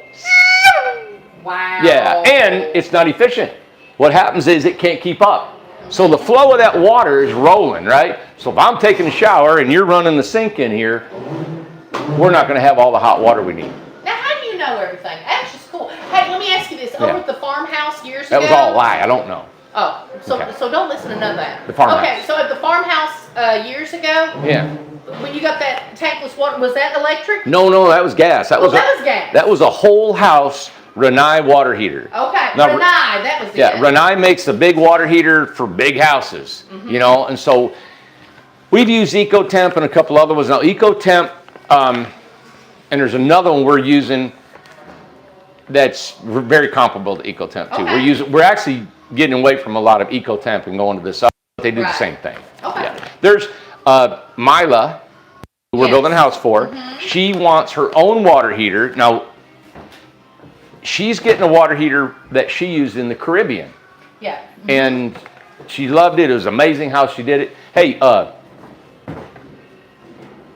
Wow. Yeah, and it's not efficient. What happens is it can't keep up. So the flow of that water is rolling, right? So if I'm taking a shower and you're running the sink in here, we're not going to have all the hot water we need. Now, how do you know everything? That's just cool. Hey, let me ask you this. Over at the farmhouse years ago. That was all a lie. I don't know. Oh, so don't listen to none of that. The farmhouse. Okay, so at the farmhouse years ago. Yeah. When you got that tankless water, was that electric? No, that was gas. That was gas. That was a whole house Renai water heater. Okay, now, Renai, that was it. Yeah, Renai makes a big water heater for big houses, and so we've used EcoTemp and a couple other ones. Now EcoTemp, and there's another one we're using that's very comparable to EcoTemp too. Okay. We're actually getting away from a lot of EcoTemp and going to this other. They do the same thing. Okay. Yeah. There's Mila, who we're building a house for. She wants her own water heater. Now, she's getting a water heater that she used in the Caribbean. Yeah. And she loved it. It was amazing how she did it. Hey,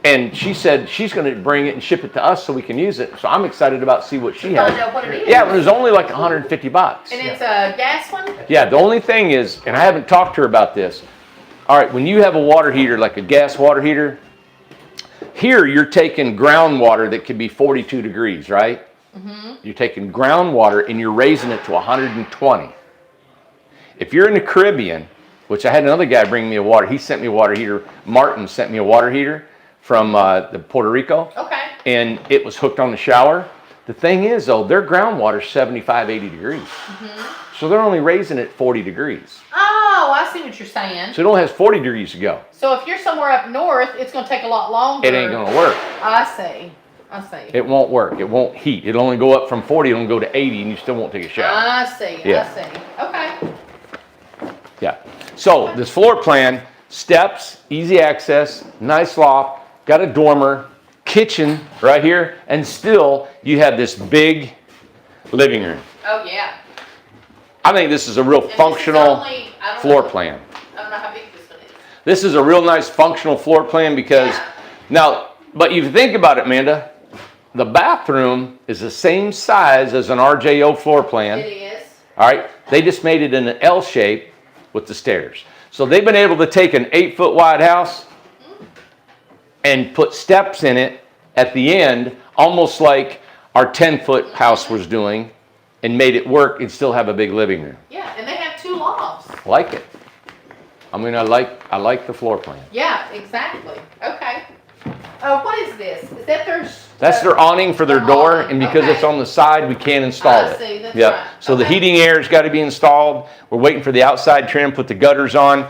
and she said she's going to bring it and ship it to us so we can use it. So I'm excited about see what she has. Find out what it is. Yeah, it was only like $150. And it's a gas one? Yeah, the only thing is, and I haven't talked to her about this. All right, when you have a water heater, like a gas water heater, here you're taking groundwater that could be 42 degrees, right? You're taking groundwater and you're raising it to 120. If you're in the Caribbean, which I had another guy bring me a water, he sent me a water heater. Martin sent me a water heater from the Puerto Rico. Okay. And it was hooked on the shower. The thing is, though, their groundwater's 75, 80 degrees. So they're only raising it 40 degrees. Oh, I see what you're saying. So it only has 40 degrees to go. So if you're somewhere up north, it's going to take a lot longer. It ain't going to work. I see. It won't work. It won't heat. It'll only go up from 40. It'll go to 80, and you still won't take a shower. I see. Yeah. I see. Okay. Yeah. So this floor plan, steps, easy access, nice loft, got a dormer, kitchen right here, and still you have this big living room. Oh, yeah. I think this is a real functional floor plan. I don't know how big this one is. This is a real nice functional floor plan because now, but if you think about it, Amanda, the bathroom is the same size as an RJO floor plan. It is. All right. They just made it in an L shape with the stairs. So they've been able to take an 8-foot wide house and put steps in it at the end, almost like our 10-foot house was doing, and made it work and still have a big living room. Yeah, and they have 2 lofts. Like it. I mean, I like the floor plan. Yeah, exactly. Okay. What is this? Is that their... That's their awning for their door, and because it's on the side, we can't install it. I see, that's Yep. right. So the heating air's got to be installed. We're waiting for the outside trim, put the gutters on.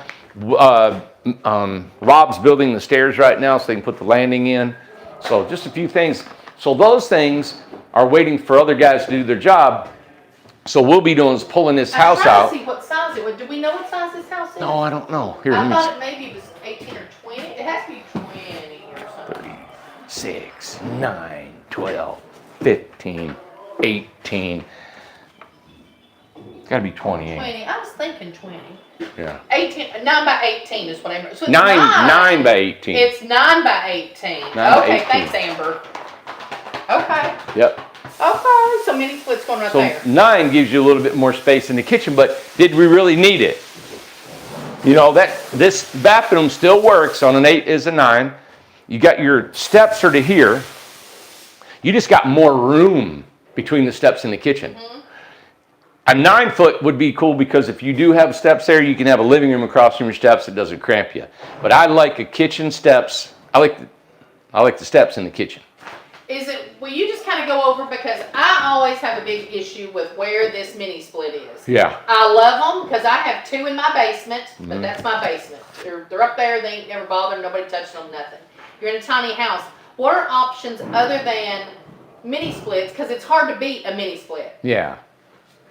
Rob's building the stairs right now so they can put the landing in. So just a few things. So those things are waiting for other guys to do their job. So we'll be doing is pulling this house I'm out. trying to see what size it was. Do we know what size this house is? No, I don't know. Here, I let thought me it maybe was 18 or 20. It has to be 20 or something. 6, 9, 12, 15, 18. It's got to be 28. 20. I was thinking 20. Yeah. 18. 9 by 18 is what I remember. So it's 9 by 18. It's 9 by 18. 9 by Okay, 18. thanks, Amber. Okay. Yep. Okay, so mini split's going right So there. 9 gives you a little bit more space in the kitchen, but did we really need it? You know, this bathroom still works on an 8 is a 9. You got your steps are to here. You just got more room between the steps and the kitchen. Mm-hmm. A 9-foot would be cool because if you do have steps there, you can have a living room across from your steps. It doesn't cramp you. But I like a kitchen steps. I like the steps in the kitchen. Will you just kind of go over, because I always have a big issue with where this mini split is. Yeah. I love them because I have 2 in my basement, but that's my basement. They're up there, they ain't never bothered, nobody touched them, nothing. You're in a tiny house. What are options other than mini splits? Because it's hard to beat a mini split. Yeah. Is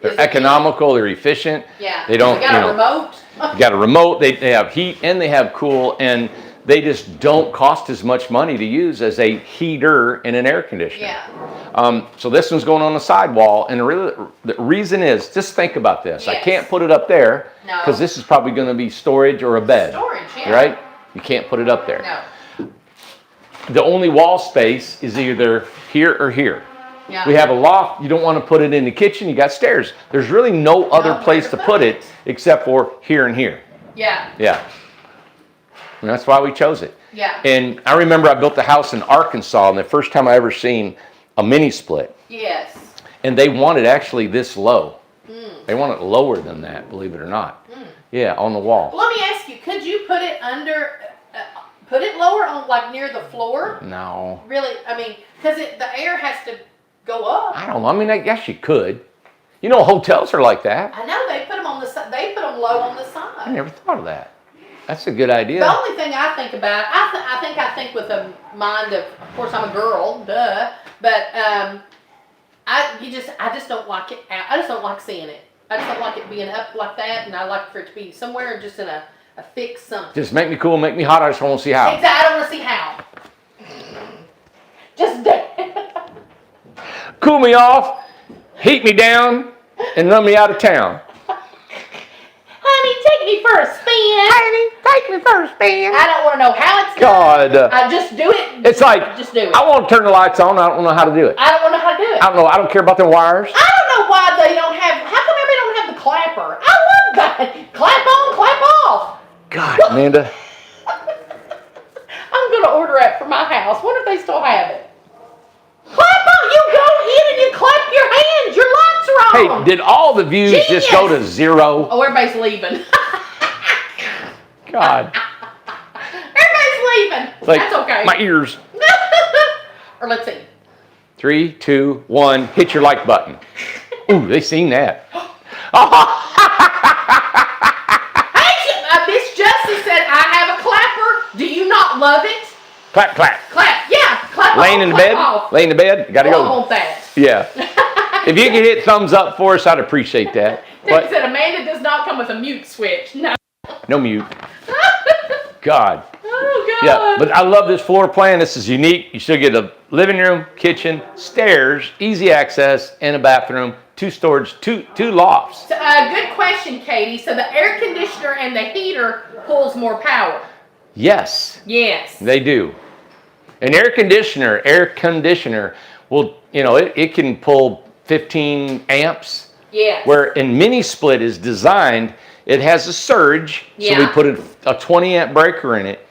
They're it economical, they're efficient. Yeah. They don't, They got a remote. You got a remote, they have heat and they have cool, and they just don't cost as much money to use as a heater and an air conditioner. Yeah. So this one's going on the sidewall, and the reason is, just think about this. I Yes. can't put it up there No. because this is probably going to be storage or a bed. Storage, yeah. Right? You can't put it up there. No. The only wall space is either here or here. Yeah. We have a loft. You don't want to put it in the kitchen. You got stairs. There's really no other place to put it except for here and here. Yeah. Yeah. And that's why we chose it. Yeah. And I remember I built a house in Arkansas, and the first time I ever seen a mini split. Yes. And they wanted actually this low. They want it lower than that, believe it or not. Yeah, on the wall. Well, let me ask you, could you put it put it lower on, like, near the floor? No. Really? I mean, because the air has to go up. I don't know. I mean, I guess you could. You know, hotels are like that. I know, they put them on the side. They put them low on the I side. never thought of that. That's a good idea. The only thing I think about, I think with a mind of course, I'm a girl, duh, but I just don't like it. I just don't like seeing it. I just don't like it being up like that, and I like for it to be somewhere just in a fixed something. Just make me cool, make me hot. I just want to see how. Exactly. I don't want to see how. Just do it. Cool me off, heat me down, and run me out of town. Honey, take me for a spin. Honey, take me for a spin. I don't want to know how it's God. done. I just do it. It's like, Just do it. I want to turn the lights on. I don't know how to do it. I don't want to know how to do it. I don't know. I don't care about the wires. I don't know why they don't have. How come everybody don't have the clapper? I love that. Clap on, clap off. God, Amanda. I'm gonna order it for my house. Wonder if they still have it. Clap on. You go in and you clap your hands. Your lights are Hey, on. did all the views just go to zero? Oh, everybody's leaving. God. Everybody's leaving. Like, That's okay. my ears. Or let's see. 3, 2, 1. Hit your like button. Ooh, they seen that. Hey, Miss Justice said, I have a clapper. Do you not love it? Clap, clap. Clap. Yeah. Clap Laying on, in the clap bed. off. Laying in the bed. Gotta Well, I go. want that. Yeah. If you could hit thumbs up for us, I'd appreciate that. They But said Amanda does not come with a mute switch. No. no mute. God. Oh, God. Yeah, but I love this floor plan. This is unique. You still get a living room, kitchen, stairs, easy access, and a bathroom, 2 storage, two lofts. So, good question, Katie. So the air conditioner and the heater pulls more power. Yes, Yes. they do. An air conditioner will, it can pull 15 amps. Yes. Where in mini split is designed, it has a surge. So we Yeah. put a 20 amp breaker in it.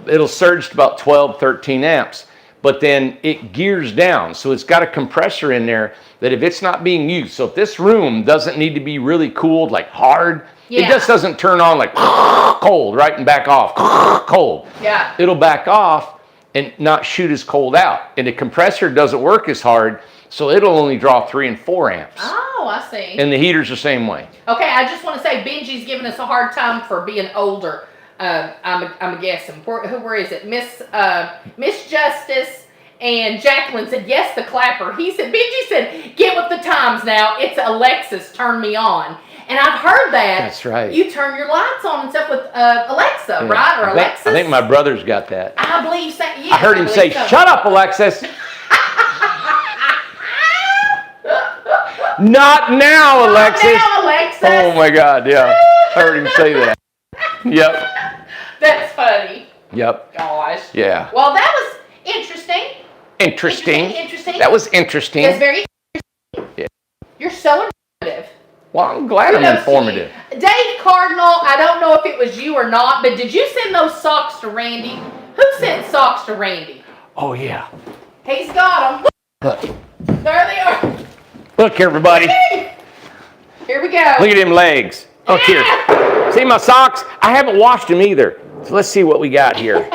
It'll surge to about 12, 13 amps. But then it gears down. So it's got a compressor in there that if it's not being used, so if this room doesn't need to be really cooled, like hard, it Yeah. just doesn't turn on like cold, right? And back off, cold. Yeah. It'll back off and not shoot as cold out. And the compressor doesn't work as hard, so it'll only draw 3 and 4 amps. Oh, I see. And the heater's the same way. Okay, I just want to say Benji's giving us a hard time for being older. I'm guessing. Where is it? Miss Justice And Jacqueline said, yes, the clapper. He said, Benji said, get with the times now. It's Alexis, turn me on. And I've heard that. That's right. You turn your lights on and stuff with Alexa, right? Or Alexis. I think my brother's got that. I believe so. Yes, I heard him say, so. shut up, Alexis. Not now, Alexis. Not now, Alexis. Oh, my God, yeah. I heard him say that. Yep. That's funny. Yep. Gosh. Yeah. Well, that was interesting. Interesting. Interesting. That was interesting. That's very interesting. Yeah. You're so informative. Well, I'm glad I'm informative. Dave Cardinal, I don't know if it was you or not, but did you send those socks to Randy? Who sent socks to Randy? Oh, yeah. He's got them. Look. There they are. Look, everybody. Here we go. Look at them legs. Oh, here. See my socks? I haven't washed them either. So let's see what we got here.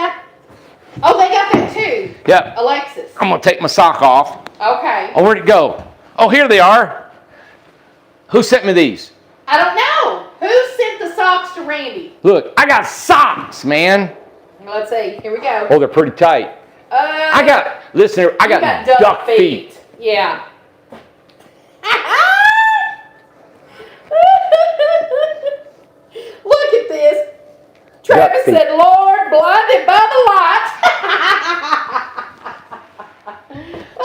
Oh, they got that too. Yep. Alexis. I'm going to take my sock off. Okay. Oh, where'd it go? Oh, here they are. Who sent me these? I don't know. Who sent the socks to Randy? Look, I got socks, man. Let's see. Here we go. Oh, they're pretty tight. I got duck feet. Yeah. Look at this. Travis said, Lord, blinded by the light.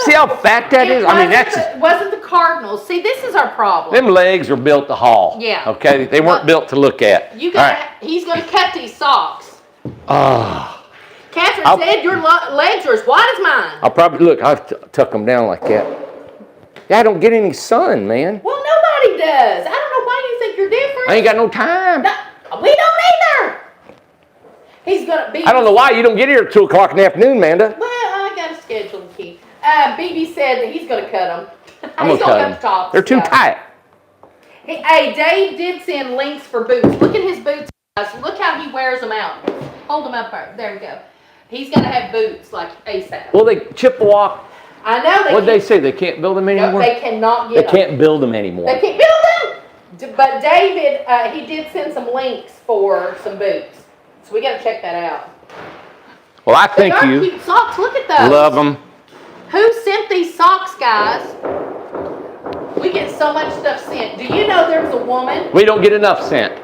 See how fat that is? I mean, that's... It wasn't the Cardinals. See, this is our problem. Them legs are built to haul. Yeah. Okay? They weren't built to look at. You got. He's going to cut these socks. Oh. Catherine said your legs are as white as mine. I'll probably... Look, I'll tuck them down like that. Yeah, I don't get any sun, man. Well, nobody does. I don't know why you think you're different. I ain't got no time. No, we don't either. He's going to be... I don't know why you don't get here at 2 o'clock in the afternoon, Amanda. Well, I got a schedule to keep. BB said that he's going to cut them. I'm going to cut them. The tops. They're too tight. Hey, Dave did send links for boots. Look at his boots, guys. Look how he wears them out. Hold them up there. There we go. He's going to have boots like ASAP. Well, they Chippewa. I know they What'd they say? They can't build them anymore? No, they cannot get They them. can't build them anymore. They can't build them. But David, he did send some links for some boots. So we got to check that out. Well, I thank you. Cute socks. Look at those. Love them. Who sent these socks, guys? We get so much stuff sent. Do you know there was a woman? We don't get enough sent.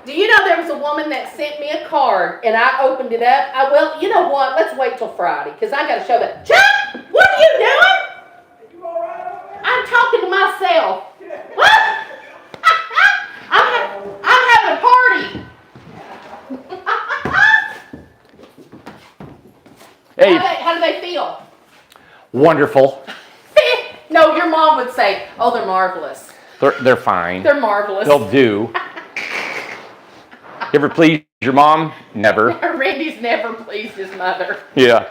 Do you know there was a woman that sent me a card and I opened it up? Well, you know what? Let's wait till Friday because I got to show that. Chuck, what are you doing? I'm talking to myself. What? I'm having a party. Hey. How do they feel? Wonderful. No, your mom would say, oh, they're marvelous. They're fine. They're marvelous. They'll do. You ever please your mom? Never. Randy's never pleased his mother. Yeah.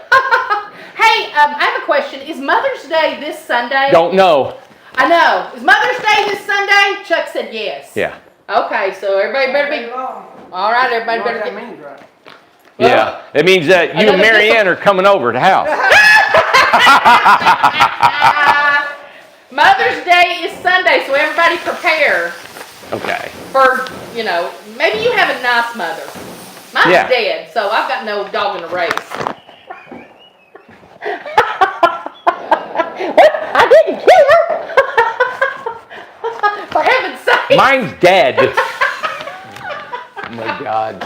Hey, I have a question. Is Mother's Day this Sunday? Don't know. I know. Is Mother's Day this Sunday? Chuck said yes. Yeah. Okay, so everybody better be... All right, everybody better get... Yeah. It means that you and Mary Ann are coming over to the house. Mother's Day is Sunday, so everybody prepare. Okay. For, maybe you have a nice mother. Mine's dead, so I've got no dog in the race. What? I didn't kill her. For heaven's sake. Mine's dead. Oh my God.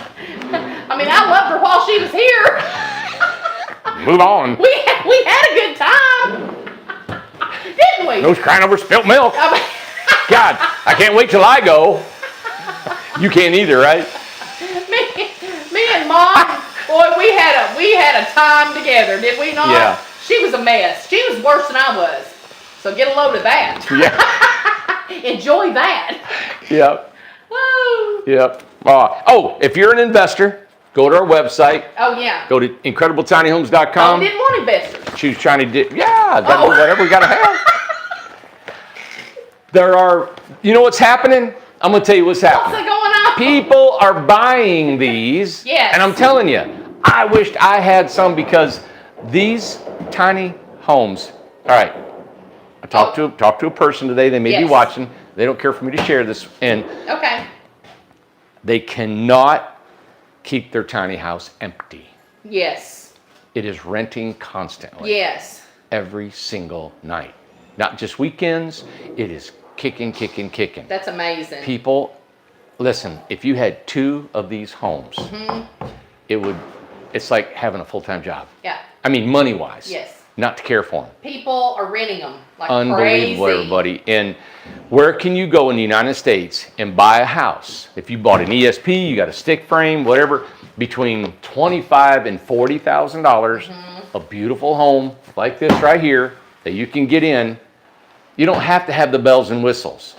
I mean, I loved her while she was here. Move on. We had a good time. Didn't we? Who's crying over spilt milk? God, I can't wait till I go. You can't either, right? Me and Mom, boy, we had a time together, did we not? Yeah. She was a mess. She was worse than I was. So get a load of that. Yeah. Enjoy that. Yep. Woo. Yep. If you're an investor, go to our website. Oh, yeah. Go to incredibletinyhomes.com. Didn't want investors. Choose China Dip. Yeah, whatever we got to have. You know what's happening? I'm going to tell you what's happening. What's going on? People are buying these. Yes. And I'm telling you, I wished I had some because these tiny homes. All right. I talked to a person today. They may be watching. They don't care for me to share this. And okay. They cannot keep their tiny house empty. Yes. It is renting constantly. Yes. Every single night. Not just weekends. It is kicking. That's amazing. People, listen, if you had 2 of these homes, it's like having a full-time job. Yeah. I mean, money-wise. Yes. Not to care for them. People are renting them like Unbelievable, crazy. everybody. And where can you go in the United States and buy a house? If you bought an ESP, you got a stick frame, whatever, between $25,000 and $40,000, a beautiful home like this right here that you can get in. You don't have to have the bells and whistles.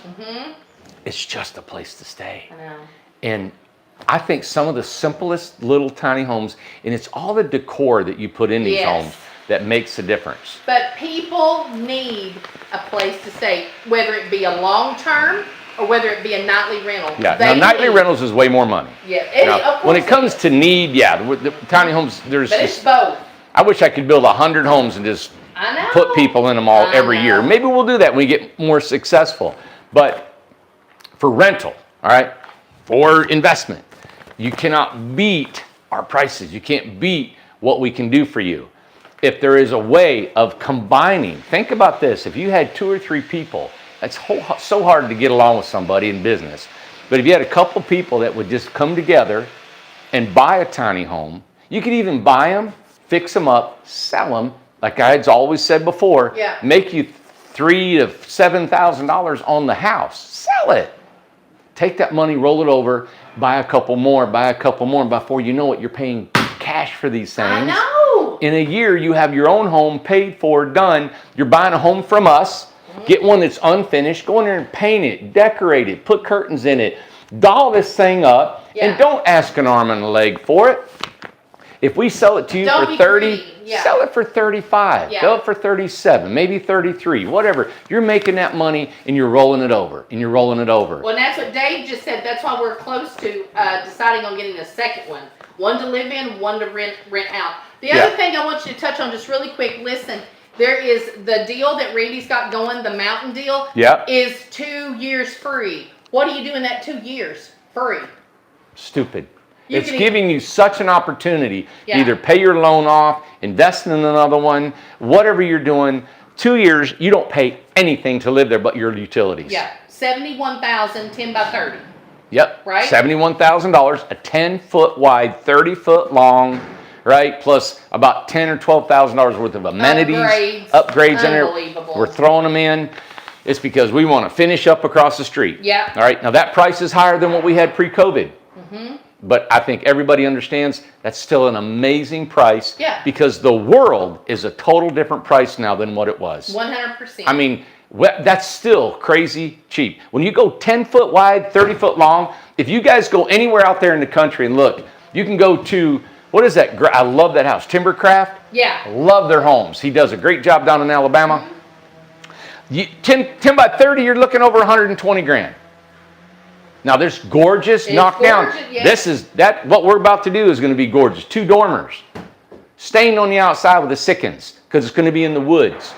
It's just a place to stay. I know. And I think some of the simplest little tiny homes, and it's all the decor that you put in these Yes. homes that makes a difference. But people need a place to stay, whether it be a long term or whether it be a nightly rental. Yeah, They now nightly need- rentals is way more money. Yeah, Now, of course when it comes is. to need, yeah, the tiny homes, there's But it's just, both. I wish I could build 100 homes and just I know. put people in them all I every year. know. Maybe we'll do that when we get more successful. But for rental, all right, for investment, you cannot beat our prices. You can't beat what we can do for you. If there is a way of combining, think about this. If you had 2 or 3 people, that's so hard to get along with somebody in business. But if you had a couple people that would just come together and buy a tiny home, you could even buy them, fix them up, sell them. Like I had always said before, Yeah. make you $3,000 to $7,000 on the house. Sell it. Take that money, roll it over, buy a couple more, and before you know it, you're paying cash for these things. I know. In a year, you have your own home paid for, done. You're buying a home from us. Get one that's unfinished. Go in there and paint it, decorate it, put curtains in it, doll this thing up, Yeah. and don't ask an arm and a leg for it. If we sell it to you Don't for be 30, greedy. Yeah. sell it for 35. Yeah. Sell it for 37, maybe 33, whatever. You're making that money and you're rolling it over, and you're rolling it over. Well, and that's what Dave just said. That's why we're close to deciding on getting a second one. One to live in, one to rent out. The other Yeah. thing I want you to touch on just really quick, listen, there is the deal that Randy's got going, the mountain deal, Yep. is 2 years free. What do you do in that 2 years? Free. Stupid. You It's can giving you such an opportunity Yeah. to either pay your loan off, invest in another one, whatever you're doing. 2 years, you don't pay anything to live there but your utilities. Yeah, 71,000, 10 by 30. Yep. Right? $71,000, a 10-foot wide, 30-foot long, right? Plus about $10,000 or $12,000 worth of amenities, upgrades in there. Unbelievable. We're throwing them in. It's because we want to finish up across the street. Yeah. All right. Now that price is higher than what we had pre-COVID. But I think everybody understands that's still an amazing price. Yeah. Because the world is a total different price now than what it was. 100%. I mean, that's still crazy cheap. When you go 10-foot wide, 30-foot long, if you guys go anywhere out there in the country and look, you can go to, what is that? I love that house, Timbercraft. Yeah. I love their homes. He does a great job down in Alabama. 10 by 30, you're looking over 120 grand. Now there's gorgeous, It's knockdown. gorgeous, yes. This is that. What we're about to do is going to be gorgeous. 2 dormers, stained on the outside with the sickens because it's going to be in the woods.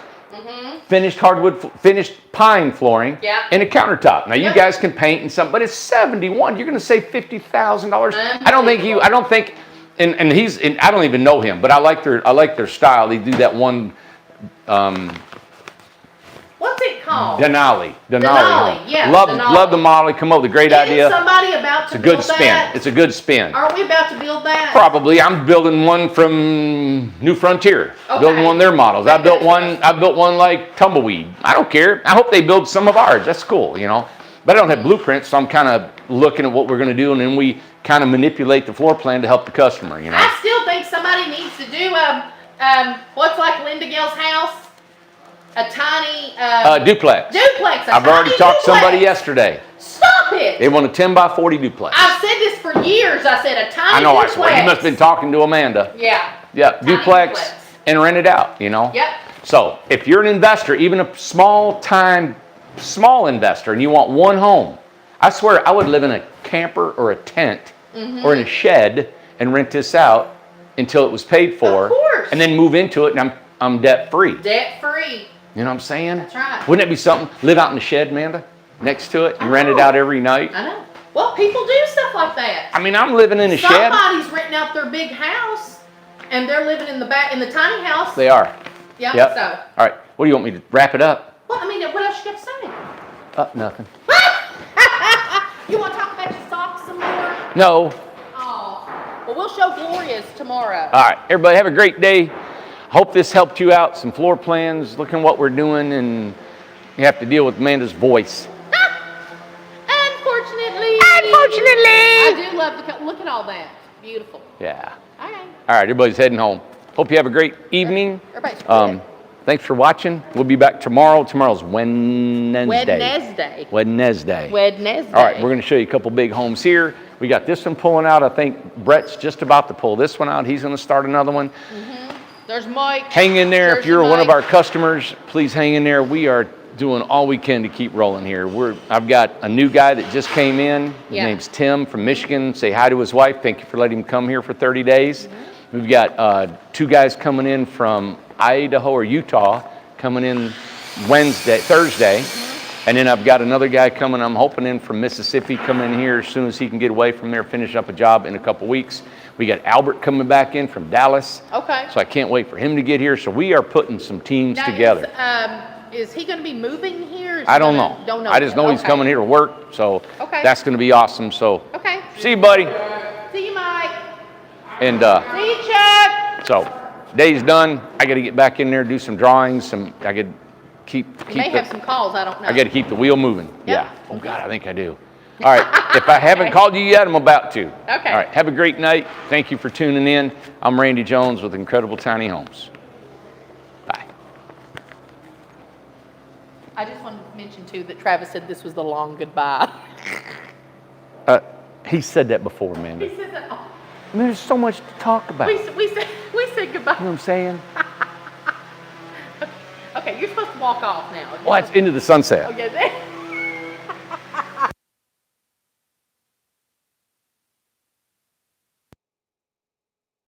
Finished hardwood, finished pine flooring, Yeah. and a countertop. Now you Yep. guys can paint and something, but it's 71. You're going to save $50,000. I don't think, and he's, and I don't even know him, but I like their style. They do that one. What's it called? Denali, Denali, yeah, Love Denali. the model. Come up with a great Isn't idea. somebody about It's to a good build spin. that? It's a good spin. Aren't we about to build that? Probably. I'm building one from New Frontier. Okay. Building one of their models. I built one like Tumbleweed. I don't care. I hope they build some of ours. That's cool, you know. But I don't have blueprints, so I'm kind of looking at what we're going to do, and then we kind of manipulate the floor plan to help the customer, you know. I still think somebody needs to do what's like Linda Gale's house? A tiny Duplex. duplex. I've already talked to somebody yesterday. Stop it! They want a 10 by 40 duplex. I've said this for years. I said a tiny I know. I duplex. swear. You must have been talking to Amanda. Yeah. Yeah, Tiny duplex and rent it out, you know. Yep. So if you're an investor, even a small investor, and you want one home, I swear I would live in a camper or a tent or in a shed and rent this out until it was paid for. Of course. And then move into it, and I'm debt free. Debt free. You know what I'm saying? That's right. Wouldn't it be something? Live out in the shed, Amanda, next to it, and I rent it know. out every night. I know. Well, people do stuff like that. I mean, I'm living in a shed. Somebody's renting out their big house. And they're living in the back, in the tiny house. They are. Yeah, Yep. so. All right. What do you want me to wrap it up? Well, I mean, what else you got to say? Nothing. You want to talk about your socks some more? No. Oh. Well, we'll show Gloria's tomorrow. All right. Everybody have a great day. Hope this helped you out. Some floor plans, looking what we're doing, and you have to deal with Amanda's voice. Unfortunately. I do love the, look at all that. Beautiful. Yeah. All right. All right. Everybody's heading home. Hope you have a great evening. Everybody's good. Thanks for watching. We'll be back tomorrow. Tomorrow's Wednesday. Wednesday. All right, we're going to show you a couple big homes here. We got this one pulling out. I think Brett's just about to pull this one out. He's going to start another one. There's Mike. Hang in there. There's If you're your one of Mike. our customers, please hang in there. We are doing all we can to keep rolling here. I've got a new guy that just came in. His name's Tim from Michigan. Say hi to his wife. Thank you for letting him come here for 30 days. We've got 2 guys coming in from Idaho or Utah coming in Thursday. And then I've got another guy coming, I'm hoping in from Mississippi, coming in here as soon as he can get away from there, finish up a job in a couple weeks. We got Albert coming back in from Dallas. Okay. So I can't wait for him to get here. So we are putting some teams together. Is he going to be moving here? I don't know. Don't know. I just know he's coming here to work. So that's going to be awesome. So Okay. see you, buddy. See you, Mike. And See you, Chuck. so day's done. I got to get back in there, do some drawings. I could keep You may have some calls. I don't know. I got to keep the wheel moving. Yep. Yeah. Oh God, I think I do. All right. If I haven't called you yet, I'm about to. Okay. All right. Have a great night. Thank you for tuning in. I'm Randy Jones with Incredible Tiny Homes. Bye. I just wanted to mention too that Travis said this was the long goodbye. He said that before, Amanda. He said that. Oh, I mean, there's so much to talk about. we said goodbye. You know what I'm saying? Okay, you're supposed to walk off now. Well, it's into the sunset. Okay.